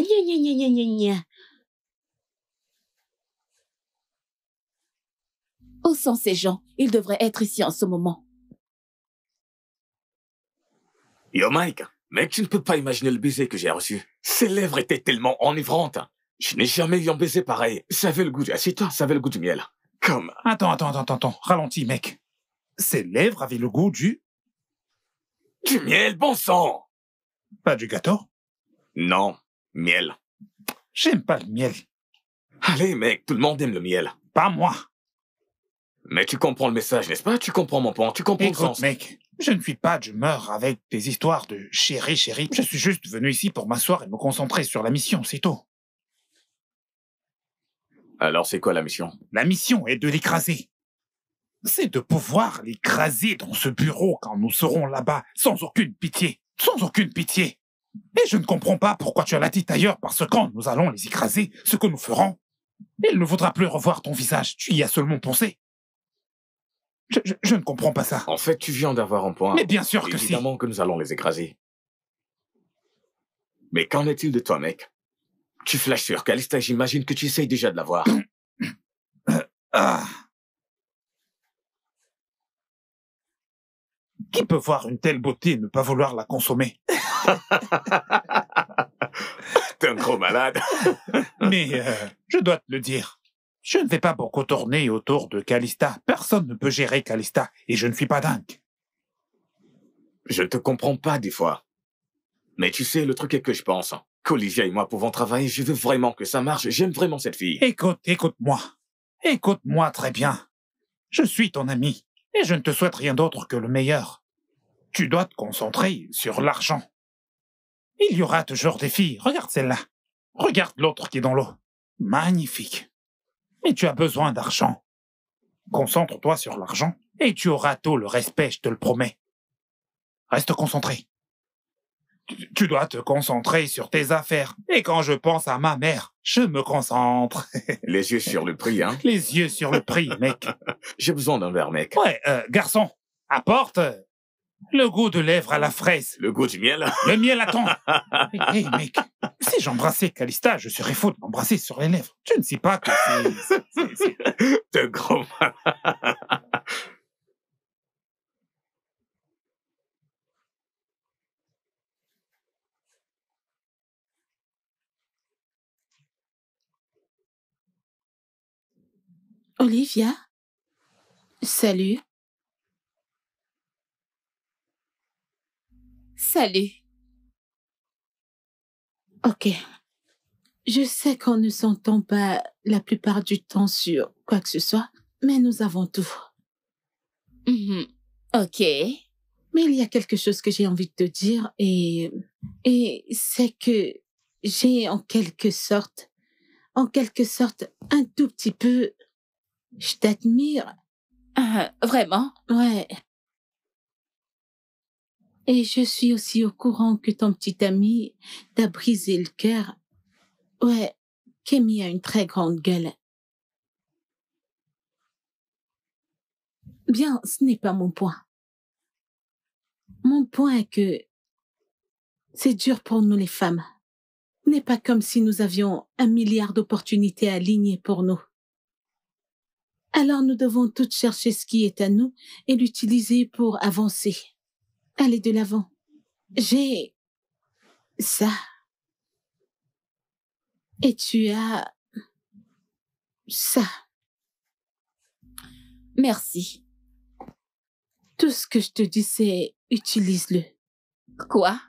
Où sont ces gens? Ils devraient être ici en ce moment. Yo Mike, mec, tu ne peux pas imaginer le baiser que j'ai reçu. Ses lèvres étaient tellement enivrantes. Je n'ai jamais eu un baiser pareil. Ça avait le goût assieds-toi, ça avait le goût du miel. Comme... Attends. Ralentis, mec. Ses lèvres avaient le goût du miel, bon sang! Pas du gâteau? Non, miel. J'aime pas le miel. Allez, mec, tout le monde aime le miel. Pas moi. Mais tu comprends le message, n'est-ce pas? Tu comprends mon point, tu comprends le sens. Mec, je ne suis pas d'humeur avec des histoires de chérie. Je suis juste venu ici pour m'asseoir et me concentrer sur la mission, c'est tout. Alors, c'est quoi la mission? La mission est de l'écraser. C'est de pouvoir l'écraser dans ce bureau quand nous serons là-bas, sans aucune pitié. Et je ne comprends pas pourquoi tu as la tête ailleurs, parce que quand nous allons les écraser, ce que nous ferons, il ne faudra plus revoir ton visage. Tu y as seulement pensé. Je ne comprends pas ça. En fait, tu viens d'avoir un point. Mais bien sûr que si. Évidemment que nous allons les écraser. Mais qu'en est-il de toi, mec? Tu flashes sur Calista, j'imagine que tu essayes déjà de la voir. Qui peut voir une telle beauté et ne pas vouloir la consommer? T'es un gros malade. Mais je dois te le dire. Je ne vais pas beaucoup tourner autour de Calista. Personne ne peut gérer Calista, et je ne suis pas dingue. Je te comprends pas des fois. Mais tu sais, le truc est que je pense qu'Olivia et moi pouvons travailler. Je veux vraiment que ça marche. J'aime vraiment cette fille. Écoute-moi. Écoute-moi très bien. Je suis ton ami, et je ne te souhaite rien d'autre que le meilleur. Tu dois te concentrer sur l'argent. Il y aura toujours des filles. Regarde celle-là. Regarde l'autre qui est dans l'eau. Magnifique. Mais tu as besoin d'argent. Concentre-toi sur l'argent et tu auras tout le respect, je te le promets. Reste concentré. Tu dois te concentrer sur tes affaires. Et quand je pense à ma mère, je me concentre. Les yeux sur le prix, hein? Les yeux sur le prix, mec. J'ai besoin d'un verre, mec. Ouais, garçon, apporte Le goût de lèvres à la fraise. Le goût du miel. Le miel attend. Hé, mec, si j'embrassais Calista, je serais faux de m'embrasser sur les lèvres. Tu ne sais pas que c'est... De gros malin. Olivia? Salut. Salut. Ok. Je sais qu'on ne s'entend pas la plupart du temps sur quoi que ce soit, mais nous avons tout. Ok. Mais il y a quelque chose que j'ai envie de te dire et c'est que j'ai en quelque sorte, un tout petit peu, je t'admire. Vraiment? Ouais. Et je suis aussi au courant que ton petit ami t'a brisé le cœur. Ouais, Kémy a une très grande gueule. Bien, ce n'est pas mon point. Mon point est que c'est dur pour nous les femmes. Ce n'est pas comme si nous avions 1 milliard d'opportunités alignées pour nous. Alors nous devons toutes chercher ce qui est à nous et l'utiliser pour avancer. Aller de l'avant. J'ai ça. Et tu as ça. Merci. Tout ce que je te dis, c'est utilise-le. Quoi?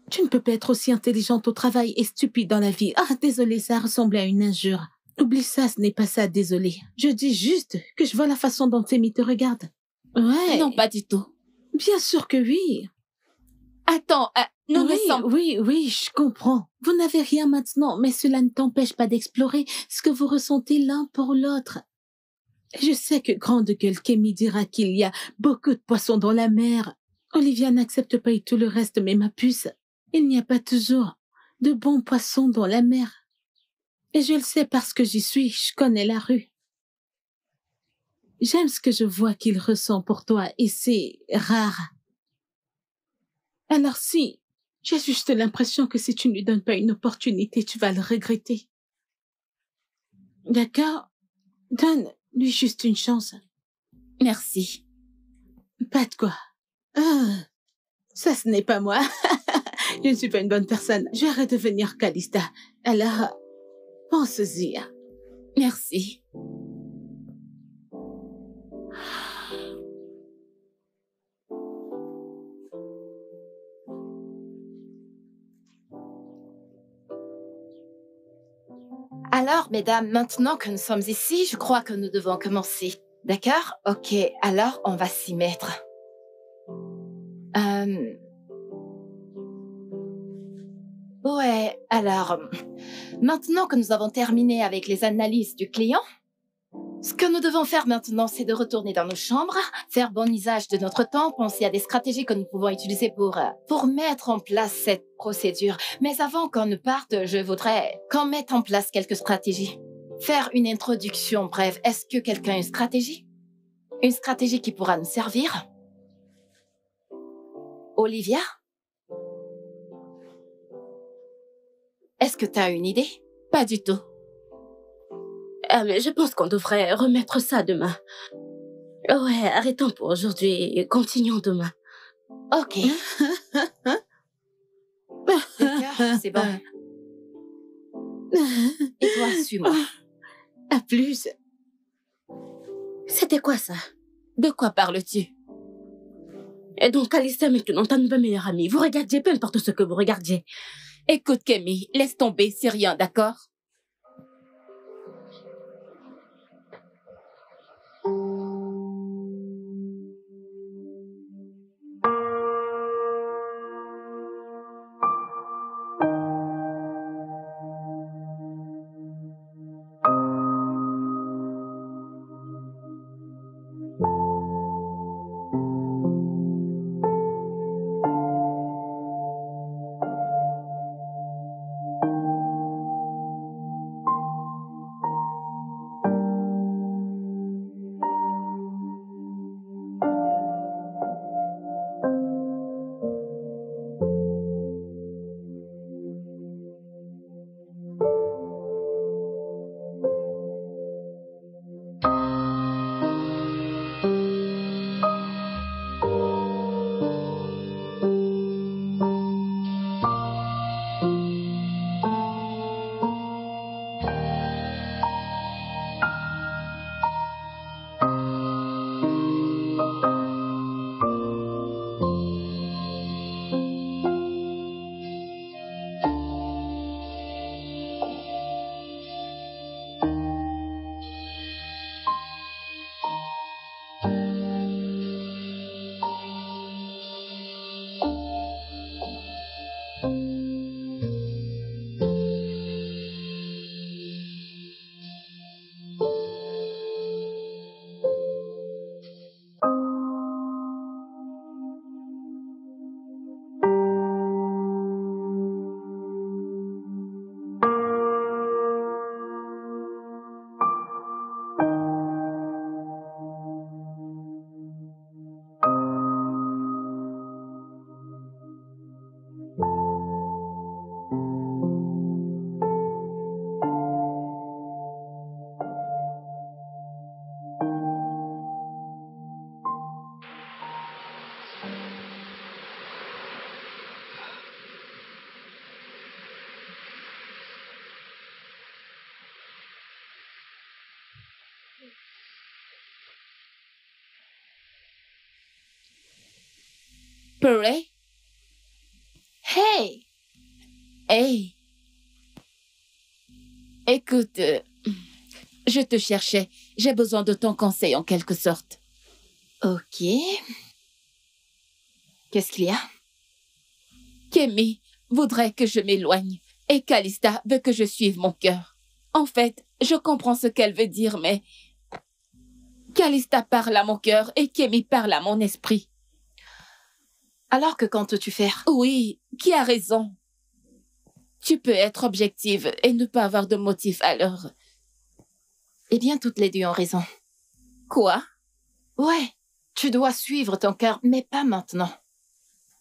Tu ne peux pas être aussi intelligente au travail et stupide dans la vie. Ah, désolé, ça ressemble à une injure. Oublie ça, ce n'est pas ça, désolé. Je dis juste que je vois la façon dont Amy te regarde. Ouais. Non, pas du tout. Bien sûr que oui. Attends, nous ne sommes... Oui, je comprends. Vous n'avez rien maintenant, mais cela ne t'empêche pas d'explorer ce que vous ressentez l'un pour l'autre. Je sais que grande gueule Kémy dira qu'il y a beaucoup de poissons dans la mer. Olivia n'accepte pas et tout le reste, mais ma puce, il n'y a pas toujours de bons poissons dans la mer. Et je le sais parce que j'y suis, je connais la rue. J'aime ce que je vois qu'il ressent pour toi et c'est rare. Alors si, j'ai juste l'impression que si tu ne lui donnes pas une opportunité, tu vas le regretter. D'accord? Donne-lui juste une chance. Merci. Pas de quoi. Ah, ça, ce n'est pas moi. Je ne suis pas une bonne personne. Je vais redevenir Calista. Alors, pense-y. Merci. Alors, mesdames, maintenant que nous sommes ici, je crois que nous devons commencer. D'accord? Ok, alors on va s'y mettre. Ouais, alors, maintenant que nous avons terminé avec les analyses du client, ce que nous devons faire maintenant, c'est de retourner dans nos chambres, faire bon usage de notre temps, penser à des stratégies que nous pouvons utiliser pour mettre en place cette procédure. Mais avant qu'on ne parte, je voudrais qu'on mette en place quelques stratégies. Faire une introduction brève. Est-ce que quelqu'un a une stratégie? Une stratégie qui pourra nous servir? Olivia? Est-ce que tu as une idée? Pas du tout. Mais je pense qu'on devrait remettre ça demain. Ouais, arrêtons pour aujourd'hui et continuons demain. Ok. D'accord, c'est bon. Et toi, suis-moi. À plus. C'était quoi ça? De quoi parles-tu? Et donc, Calista maintenant, ta nouvelle meilleure amie. Vous regardiez, peu importe ce que vous regardiez. Écoute, Kémy, laisse tomber, c'est rien, d'accord? Perret? Hey! Hey! Écoute, je te cherchais. J'ai besoin de ton conseil en quelque sorte. Ok. Qu'est-ce qu'il y a? Kémy voudrait que je m'éloigne et Calista veut que je suive mon cœur. En fait, je comprends ce qu'elle veut dire, mais Calista parle à mon cœur et Kémy parle à mon esprit. Alors que comptes-tu faire? Oui, qui a raison? Tu peux être objective et ne pas avoir de motif alors. Eh bien, toutes les deux ont raison. Quoi? Ouais, tu dois suivre ton cœur, mais pas maintenant.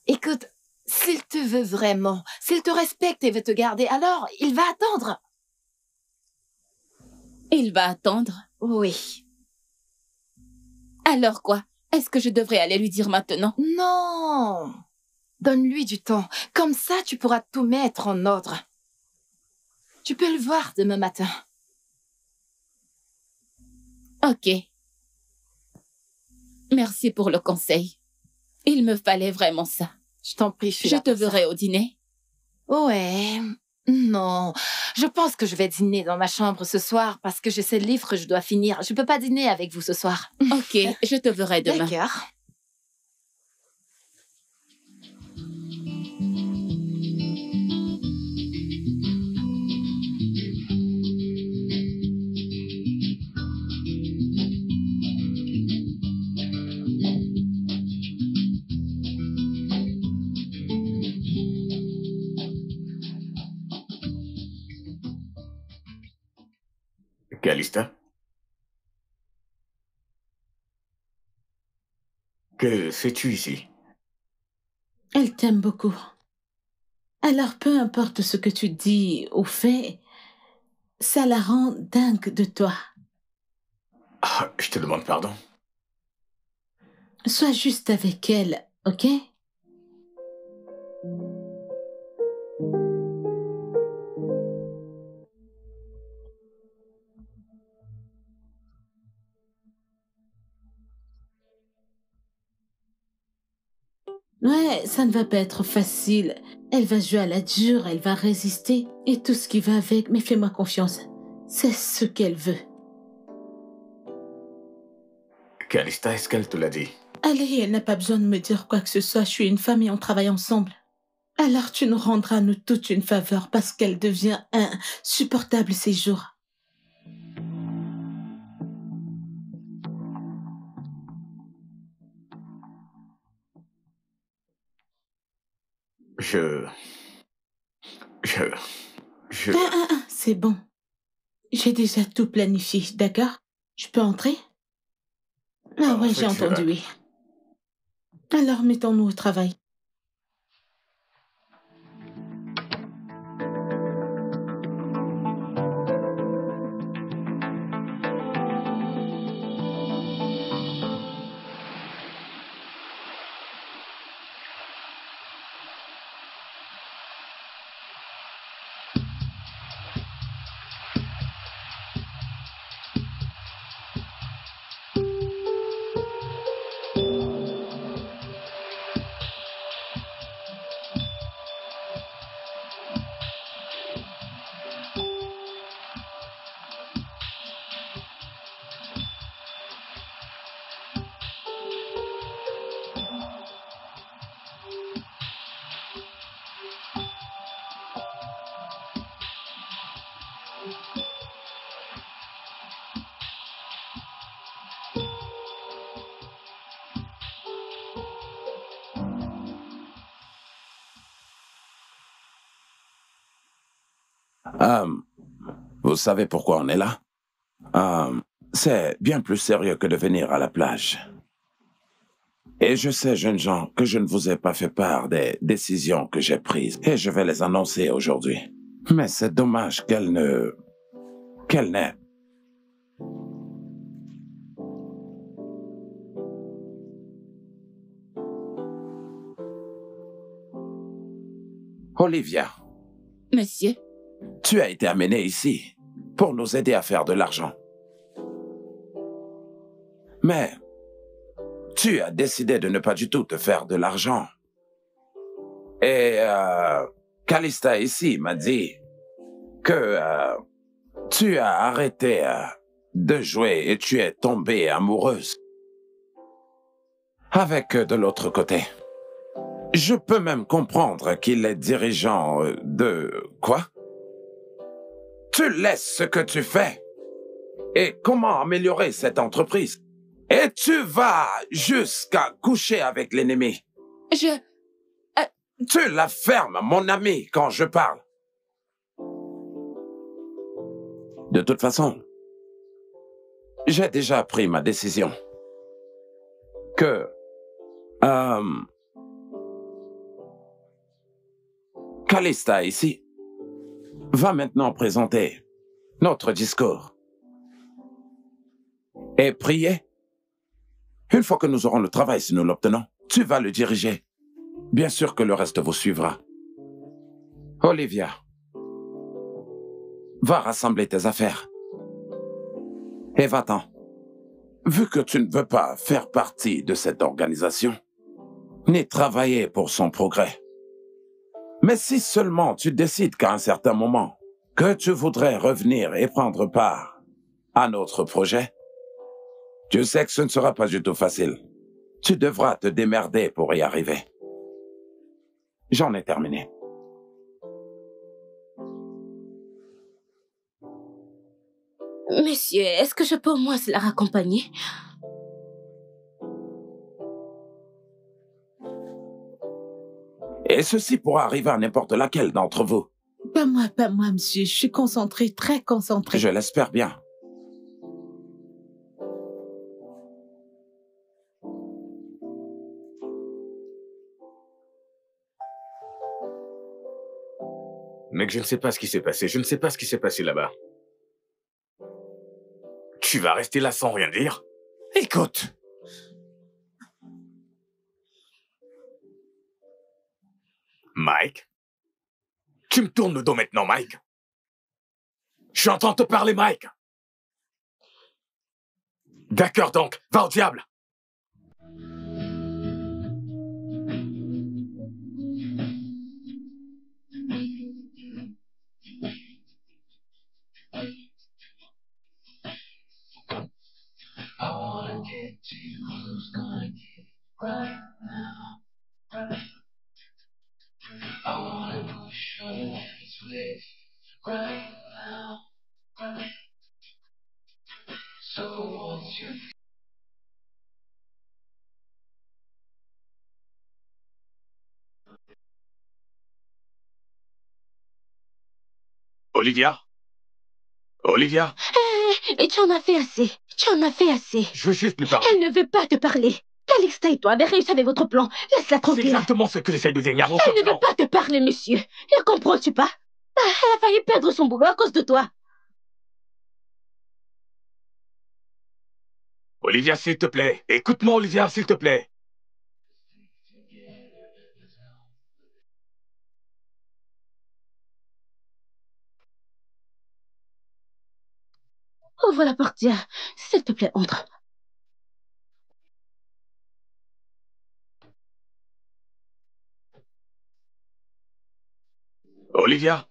Écoute, s'il te veut vraiment, s'il te respecte et veut te garder, alors il va attendre. Il va attendre? Oui. Alors quoi? Est-ce que je devrais aller lui dire maintenant? Non! Donne-lui du temps. Comme ça, tu pourras tout mettre en ordre. Tu peux le voir demain matin. Ok. Merci pour le conseil. Il me fallait vraiment ça. Je t'en prie, je te verrai au dîner. Ouais. Non. Je pense que je vais dîner dans ma chambre ce soir parce que j'ai ce livre que je dois finir. Je peux pas dîner avec vous ce soir. Ok, je te verrai demain. D'accord. Calista? Que fais-tu ici? Elle t'aime beaucoup. Alors peu importe ce que tu dis ou fais, ça la rend dingue de toi. Ah, je te demande pardon. Sois juste avec elle, ok? Ouais, ça ne va pas être facile. Elle va jouer à la dure, elle va résister et tout ce qui va avec, mais fais-moi confiance. C'est ce qu'elle veut. Calista, est-ce qu'elle te l'a dit? Allez, elle n'a pas besoin de me dire quoi que ce soit. Je suis une femme et on travaille ensemble. Alors tu nous rendras nous toutes une faveur parce qu'elle devient insupportable ces jours. C'est bon. J'ai déjà tout planifié, d'accord? Je peux entrer? Ah ouais, j'ai entendu, oui. Alors mettons-nous au travail. Vous savez pourquoi on est là? C'est bien plus sérieux que de venir à la plage. Et je sais, jeunes gens, que je ne vous ai pas fait part des décisions que j'ai prises. Et je vais les annoncer aujourd'hui. Mais c'est dommage qu'elle n'ait. Olivia. Monsieur? Tu as été amenée ici pour nous aider à faire de l'argent. Mais tu as décidé de ne pas du tout te faire de l'argent Et Calista ici m'a dit que tu as arrêté de jouer et tu es tombée amoureuse avec de l'autre côté. Je peux même comprendre qu'il est dirigeant de... Quoi? Tu laisses ce que tu fais. Et comment améliorer cette entreprise? Et tu vas jusqu'à coucher avec l'ennemi. Tu la fermes, mon ami, quand je parle. De toute façon, j'ai déjà pris ma décision. Que... Calista, ici, va maintenant présenter notre discours. Et prier. Une fois que nous aurons le travail, si nous l'obtenons, tu vas le diriger. Bien sûr que le reste vous suivra. Olivia, va rassembler tes affaires. Et va-t'en. Vu que tu ne veux pas faire partie de cette organisation, ni travailler pour son progrès, mais si seulement tu décides qu'à un certain moment, que tu voudrais revenir et prendre part à notre projet, tu sais que ce ne sera pas du tout facile. Tu devras te démerder pour y arriver. J'en ai terminé. Messieurs, est-ce que je peux au moins la raccompagner? Et ceci pourra arriver à n'importe laquelle d'entre vous. Pas moi, monsieur. Je suis concentrée, très concentrée. Je l'espère bien. Mec, je ne sais pas ce qui s'est passé. Je ne sais pas ce qui s'est passé là-bas. Tu vas rester là sans rien dire? Écoute. Mike? Tu me tournes le dos maintenant, Mike? Je suis en train de te parler, Mike. D'accord donc, va au diable. Olivia? Olivia? Et tu en as fait assez. Tu en as fait assez. Je veux juste lui parler. Elle ne veut pas te parler. Calista et toi avez réussi avec votre plan. Laisse-la C'est tranquille. exactement ce que j'essaie de dire. Elle ne veut pas te parler, monsieur. Ne comprends-tu pas? Elle a failli perdre son boulot à cause de toi. Olivia, s'il te plaît. Écoute-moi, Olivia, s'il te plaît. Ouvre la portière. S'il te plaît, entre. Olivia?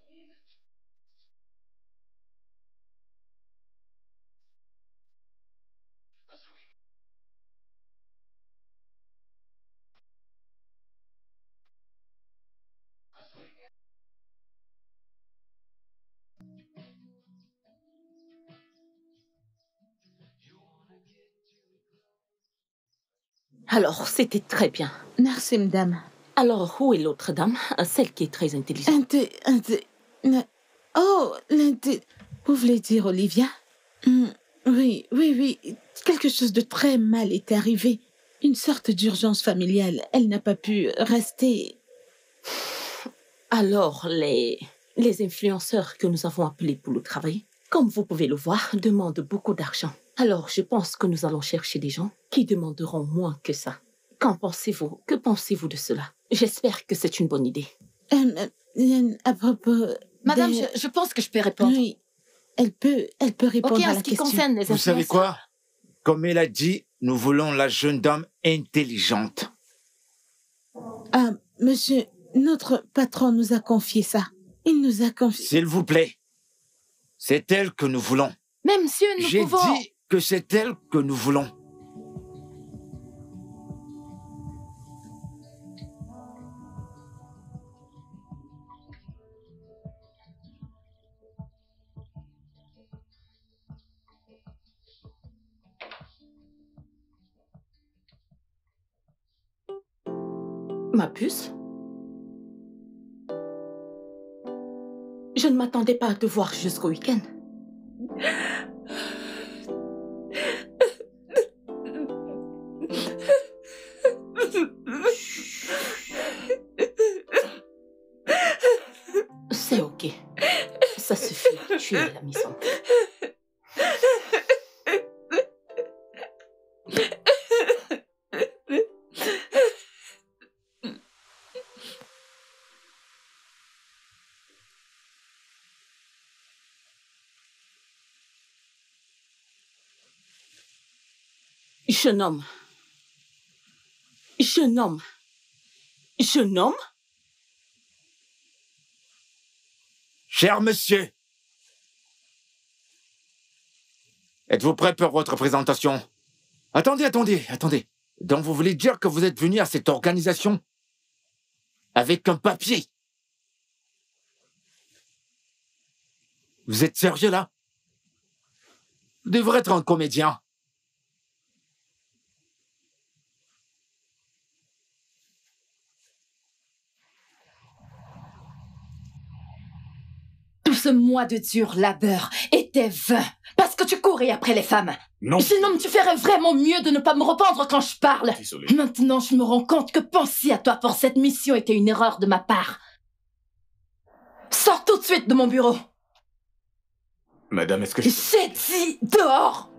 Alors, c'était très bien. Merci, madame. Alors, où est l'autre dame? Celle qui est très intelligente. Vous voulez dire Olivia? Oui. Quelque chose de très mal est arrivé. Une sorte d'urgence familiale. Elle n'a pas pu rester. Alors, les influenceurs que nous avons appelés pour le travail, comme vous pouvez le voir, demandent beaucoup d'argent. Alors, je pense que nous allons chercher des gens qui demanderont moins que ça. Qu'en pensez-vous? Que pensez-vous de cela? J'espère que c'est une bonne idée. À propos... Madame, je pense que je peux répondre. Oui, elle peut répondre Ok, à en la ce qui question. concerne les Vous savez influenceurs... quoi? Comme il a dit, nous voulons la jeune dame intelligente. Monsieur, Notre patron nous a confié ça. Il nous a confié... S'il vous plaît, c'est elle que nous voulons. Mais monsieur, nous pouvons... J'ai dit que c'est elle que nous voulons. Ma puce? Je ne m'attendais pas à te voir jusqu'au week-end. C'est ok. Ça suffit. Tu es à la maison. Je nomme. Je nomme. Je nomme. Cher monsieur, êtes-vous prêt pour votre présentation? Attendez. Donc vous voulez dire que vous êtes venu à cette organisation avec un papier? Vous êtes sérieux là? Vous devrez être un comédien. Tout ce mois de dur labeur était vain parce que tu courais après les femmes. Non. Sinon, tu ferais vraiment mieux de ne pas me reprendre quand je parle. Désolé. Maintenant, je me rends compte que penser à toi pour cette mission était une erreur de ma part. Sors tout de suite de mon bureau. Madame, est-ce que je... J'ai dit dehors.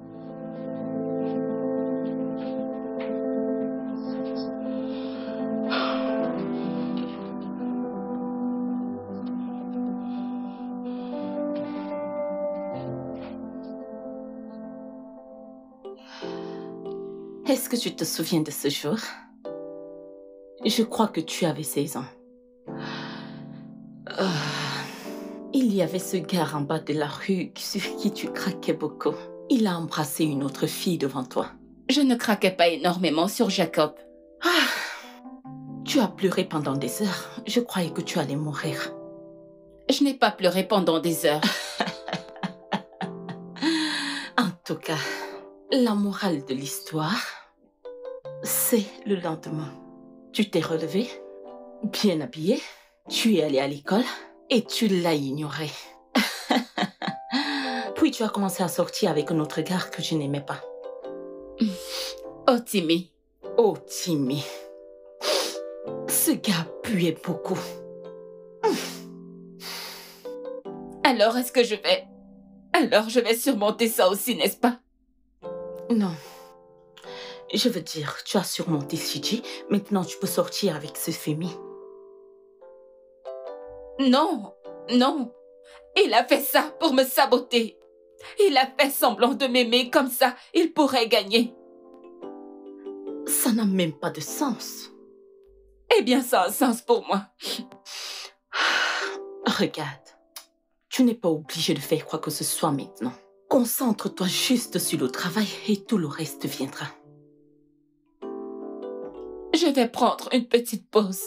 Est-ce que tu te souviens de ce jour? Je crois que tu avais 16 ans. Il y avait ce gars en bas de la rue sur qui tu craquais beaucoup. Il a embrassé une autre fille devant toi. Je ne craquais pas énormément sur Jacob. Tu as pleuré pendant des heures. Je croyais que tu allais mourir. Je n'ai pas pleuré pendant des heures. En tout cas, la morale de l'histoire, c'est le lendemain. Tu t'es relevé, bien habillé, tu es allé à l'école et tu l'as ignoré. Puis tu as commencé à sortir avec un autre gars que je n'aimais pas. Oh, Timmy. Oh, Timmy. Ce gars puait beaucoup. Alors, est-ce que je vais... Alors, je vais surmonter ça aussi, n'est-ce pas? Non. Je veux dire, tu as surmonté Fiji. Maintenant, tu peux sortir avec ce Femi. Non, non. Il a fait ça pour me saboter. Il a fait semblant de m'aimer comme ça. Il pourrait gagner. Ça n'a même pas de sens. Eh bien, ça a un sens pour moi. Regarde, tu n'es pas obligé de faire quoi que ce soit maintenant. Concentre-toi juste sur le travail et tout le reste viendra. Je vais prendre une petite pause.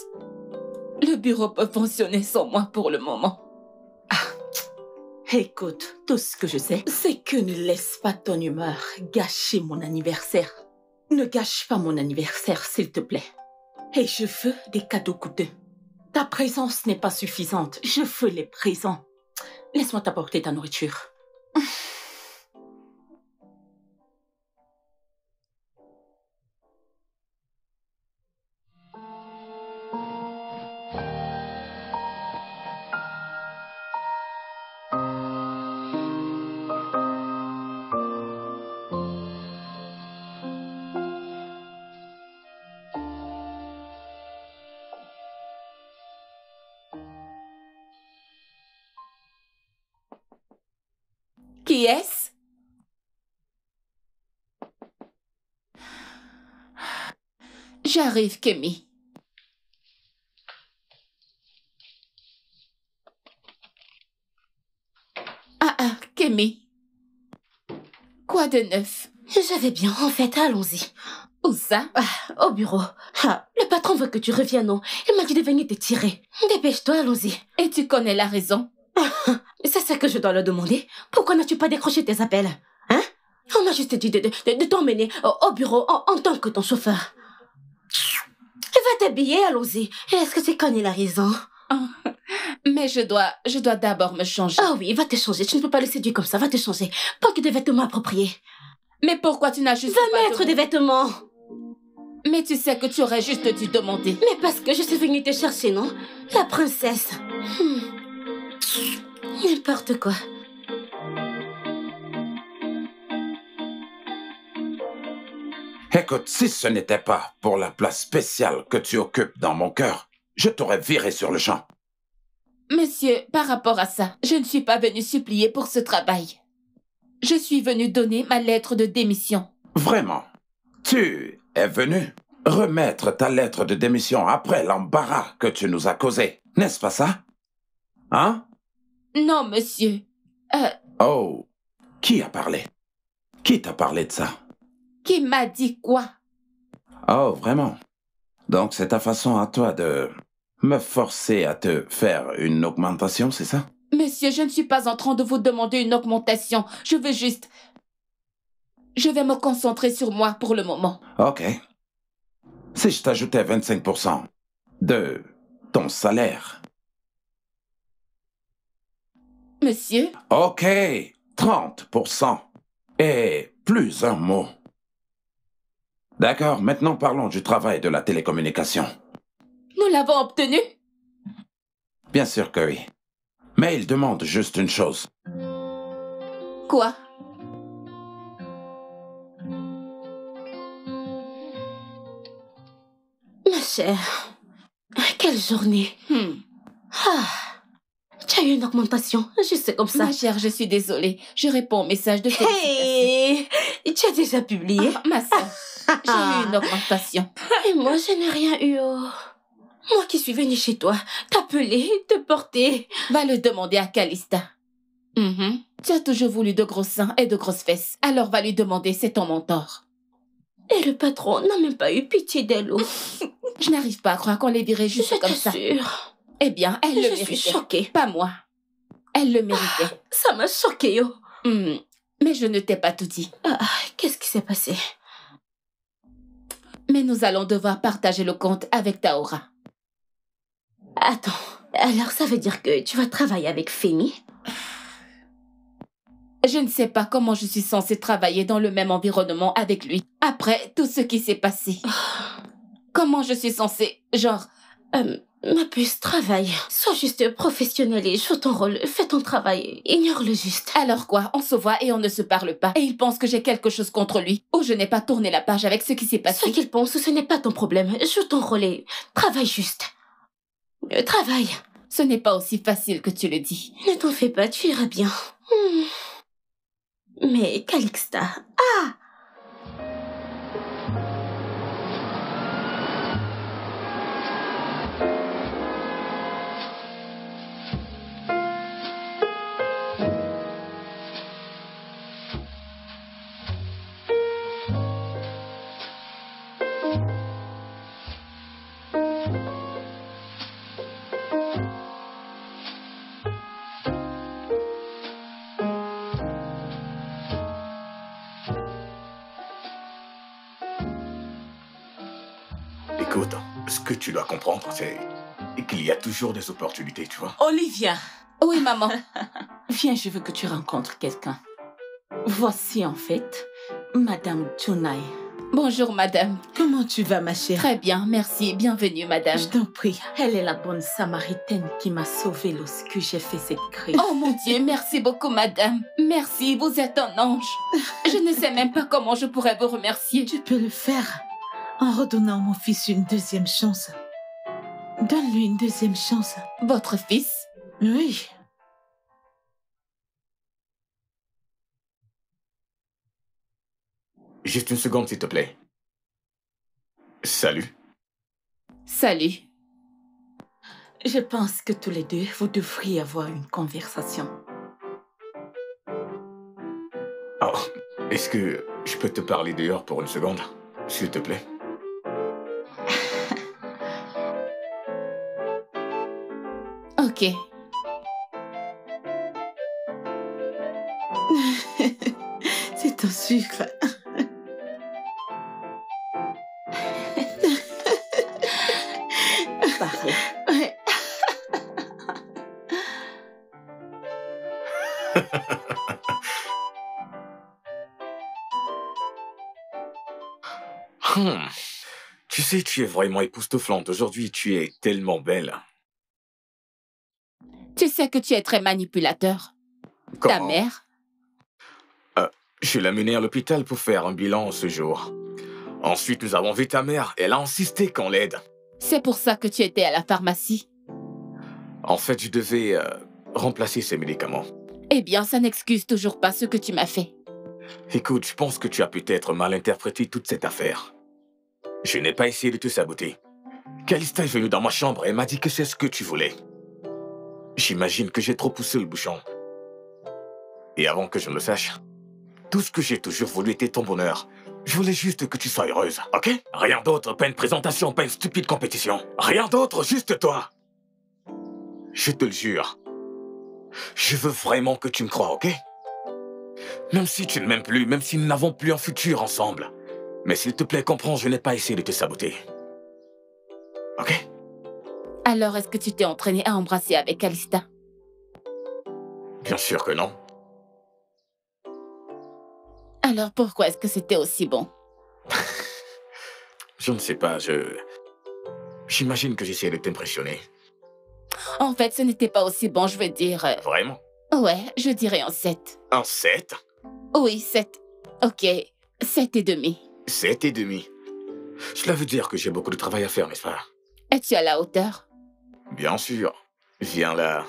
Le bureau peut fonctionner sans moi pour le moment. Écoute, tout ce que je sais, c'est que ne laisse pas ton humeur gâcher mon anniversaire. Ne gâche pas mon anniversaire, s'il te plaît. Et je veux des cadeaux coûteux. Ta présence n'est pas suffisante. Je veux les présents. Laisse-moi t'apporter ta nourriture. Qui est-ce? J'arrive, Kemi. Quoi de neuf? Je vais bien, en fait, allons-y. Où ça? Au bureau. Le patron veut que tu reviennes, non? Il m'a dit de venir te tirer. Dépêche-toi, allons-y. Et tu connais la raison? C'est ça que je dois le demander. Pourquoi n'as-tu pas décroché tes appels? Hein? On m'a juste dit de t'emmener au bureau en tant que ton chauffeur. Va t'habiller, allons-y. Est-ce que tu connais la raison? Mais je dois d'abord me changer. Ah oui, va te changer. Tu ne peux pas le séduire comme ça. Va te changer. Porte des vêtements appropriés. Mais pourquoi tu n'as juste Va pas mettre des vêtements. Mais tu sais que tu aurais juste dû demander. Mais parce que je suis venue te chercher, non? La princesse. N'importe quoi. Écoute, si ce n'était pas pour la place spéciale que tu occupes dans mon cœur, je t'aurais viré sur le champ. Monsieur, par rapport à ça, je ne suis pas venue supplier pour ce travail. Je suis venue donner ma lettre de démission. Vraiment? Tu es venu remettre ta lettre de démission après l'embarras que tu nous as causé, n'est-ce pas ça? Hein? Non, monsieur. Oh, qui a parlé? Qui t'a parlé de ça? Qui m'a dit quoi? Oh, vraiment? Donc c'est ta façon à toi de me forcer à te faire une augmentation, c'est ça? Monsieur, je ne suis pas en train de vous demander une augmentation. Je veux juste... Je vais me concentrer sur moi pour le moment. Ok. Si je t'ajoutais 25% de ton salaire. Monsieur? Ok, 30%. Et plus un mot. D'accord, maintenant parlons du travail de la télécommunication. Nous l'avons obtenu? Bien sûr que oui. Mais il demande juste une chose. Quoi? Ma chère, quelle journée. Tu as eu une augmentation, juste comme ça. Ma chère, je suis désolée. Je réponds au message de félicitations. Hey, tu as déjà publié? Ma sœur, j'ai eu une augmentation. Et moi, je n'ai rien eu. Moi qui suis venue chez toi, t'appeler, te porter. Va le demander à Calista. Tu as toujours voulu de gros seins et de grosses fesses. Alors va lui demander, c'est ton mentor. Et le patron n'a même pas eu pitié d'elle. Je n'arrive pas à croire qu'on les virait juste comme ça. Sûre. Eh bien, elle le méritait. Je suis choquée. Pas moi. Elle le méritait. Ça m'a choquée, Mais je ne t'ai pas tout dit. Qu'est-ce qui s'est passé? Mais nous allons devoir partager le compte avec Taora. Attends, alors ça veut dire que tu vas travailler avec Femi? Je ne sais pas comment je suis censée travailler dans le même environnement avec lui, après tout ce qui s'est passé. Comment je suis censée, genre... Ma puce, travaille. Sois juste professionnelle et joue ton rôle. Fais ton travail. Ignore le juste. Alors quoi? On se voit et on ne se parle pas. Et il pense que j'ai quelque chose contre lui. Ou je n'ai pas tourné la page avec ce qui s'est passé. Ce qu'il pense, ce n'est pas ton problème. Joue ton rôle et travaille juste. Travaille. Ce n'est pas aussi facile que tu le dis. Ne t'en fais pas, tu iras bien. Mais Calixta... Écoute, ce que tu dois comprendre, c'est qu'il y a toujours des opportunités, tu vois. Olivia. Oui, maman. Viens, je veux que tu rencontres quelqu'un. Voici en fait Madame Junai. Bonjour, madame. Comment tu vas, ma chère? Très bien, merci. Bienvenue, madame. Je t'en prie. Elle est la bonne samaritaine qui m'a sauvée lorsque j'ai fait cette crise. Oh mon Dieu, merci beaucoup, madame. Merci, vous êtes un ange. Je ne sais même pas comment je pourrais vous remercier. Tu peux le faire en redonnant à mon fils une deuxième chance. Donne-lui une deuxième chance. Votre fils? Oui. Juste une seconde, s'il te plaît. Salut. Salut. Je pense que tous les deux, vous devriez avoir une conversation. Oh, Est-ce que je peux te parler dehors pour une seconde, s'il te plaît? Ok. C'est ton sucre. Parle. Ouais. Tu sais, tu es vraiment époustouflante. Aujourd'hui, tu es tellement belle. Tu sais que tu es très manipulateur. Ta Comment? mère? Je l'ai menée à l'hôpital pour faire un bilan ce jour. Ensuite, nous avons vu ta mère. Elle a insisté qu'on l'aide. C'est pour ça que tu étais à la pharmacie. En fait, je devais remplacer ses médicaments. Eh bien, ça n'excuse toujours pas ce que tu m'as fait. Écoute, je pense que tu as peut-être mal interprété toute cette affaire. Je n'ai pas essayé de te saboter. Calista est venue dans ma chambre et m'a dit que c'est ce que tu voulais. J'imagine que j'ai trop poussé le bouchon. Et avant que je ne le sache, tout ce que j'ai toujours voulu était ton bonheur. Je voulais juste que tu sois heureuse, ok? Rien d'autre, pas une présentation, pas une stupide compétition. Rien d'autre, juste toi. Je te le jure. Je veux vraiment que tu me crois, ok? Même si tu ne m'aimes plus, même si nous n'avons plus un futur ensemble. Mais s'il te plaît, comprends, je n'ai pas essayé de te saboter. Ok? Alors, est-ce que tu t'es entraîné à embrasser avec Calista? Bien sûr que non. Alors, pourquoi est-ce que c'était aussi bon? Je ne sais pas, j'imagine que j'essayais de t'impressionner. En fait, ce n'était pas aussi bon, je veux dire... Vraiment? Ouais, je dirais un 7. Un 7? Oui, 7. Ok, 7,5. 7,5. Cela veut dire que j'ai beaucoup de travail à faire, n'est-ce pas? Es-tu à la hauteur? Bien sûr. Viens là.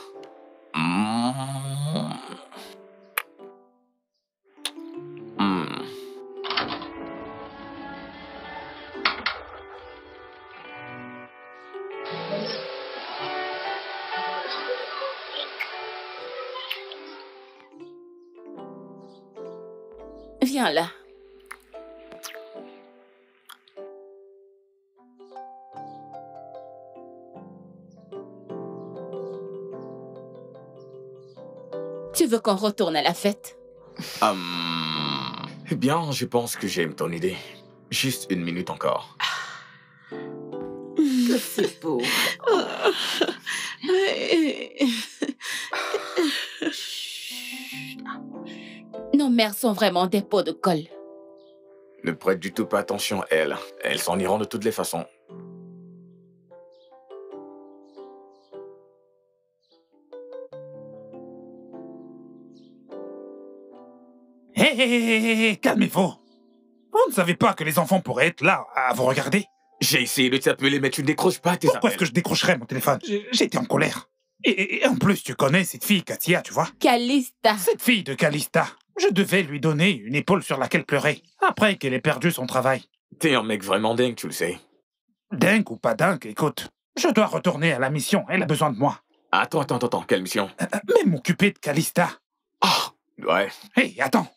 Viens là. Tu veux qu'on retourne à la fête? Eh bien, je pense que j'aime ton idée. Juste une minute encore. Que c'est beau. Nos mères sont vraiment des pots de colle. Ne prête du tout pas attention à elles. Elles s'en iront de toutes les façons. Hé, calmez-vous. Vous ne savez pas que les enfants pourraient être là, à vous regarder? J'ai essayé de t'appeler, mais tu ne décroches pas tes Pourquoi appels. est-ce que je décrocherais mon téléphone? J'étais en colère. Et en plus, tu connais cette fille, Katia, tu vois? Calista. Cette fille de Calista. Je devais lui donner une épaule sur laquelle pleurer, après qu'elle ait perdu son travail. T'es un mec vraiment dingue, tu le sais. Dingue ou pas dingue, écoute. Je dois retourner à la mission, elle a besoin de moi. Attends, quelle mission? Mais m'occuper de Calista. Ah, ouais. Hé, attends.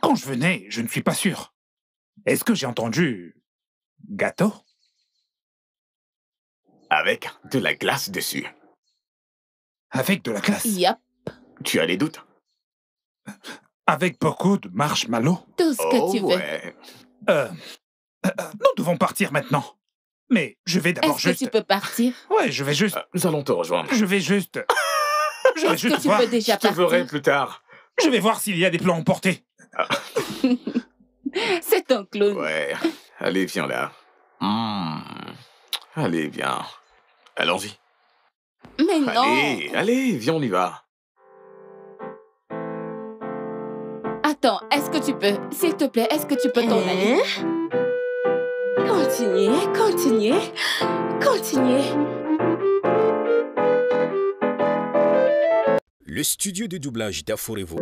Quand je venais, je ne suis pas sûr. Est-ce que j'ai entendu... gâteau? Avec de la glace dessus. Avec de la glace? Yup. Tu as des doutes? Avec beaucoup de marshmallow? Tout ce que tu veux. Ouais. Nous devons partir maintenant. Mais je vais d'abord Est-ce que juste... tu peux partir? Ouais, je vais juste... Nous allons te rejoindre. Je vais juste... Je vais Est-ce que juste tu voir... peux déjà Je te verrai partir? plus tard. Je vais voir s'il y a des plans emportés. C'est un clown. Ouais. Allez, viens là. Allez, viens. Allons-y. Mais non. Allez, viens, on y va. Attends, est-ce que tu peux... S'il te plaît, est-ce que tu peux t'en aller? Continuez. Le studio de doublage d'Aforevo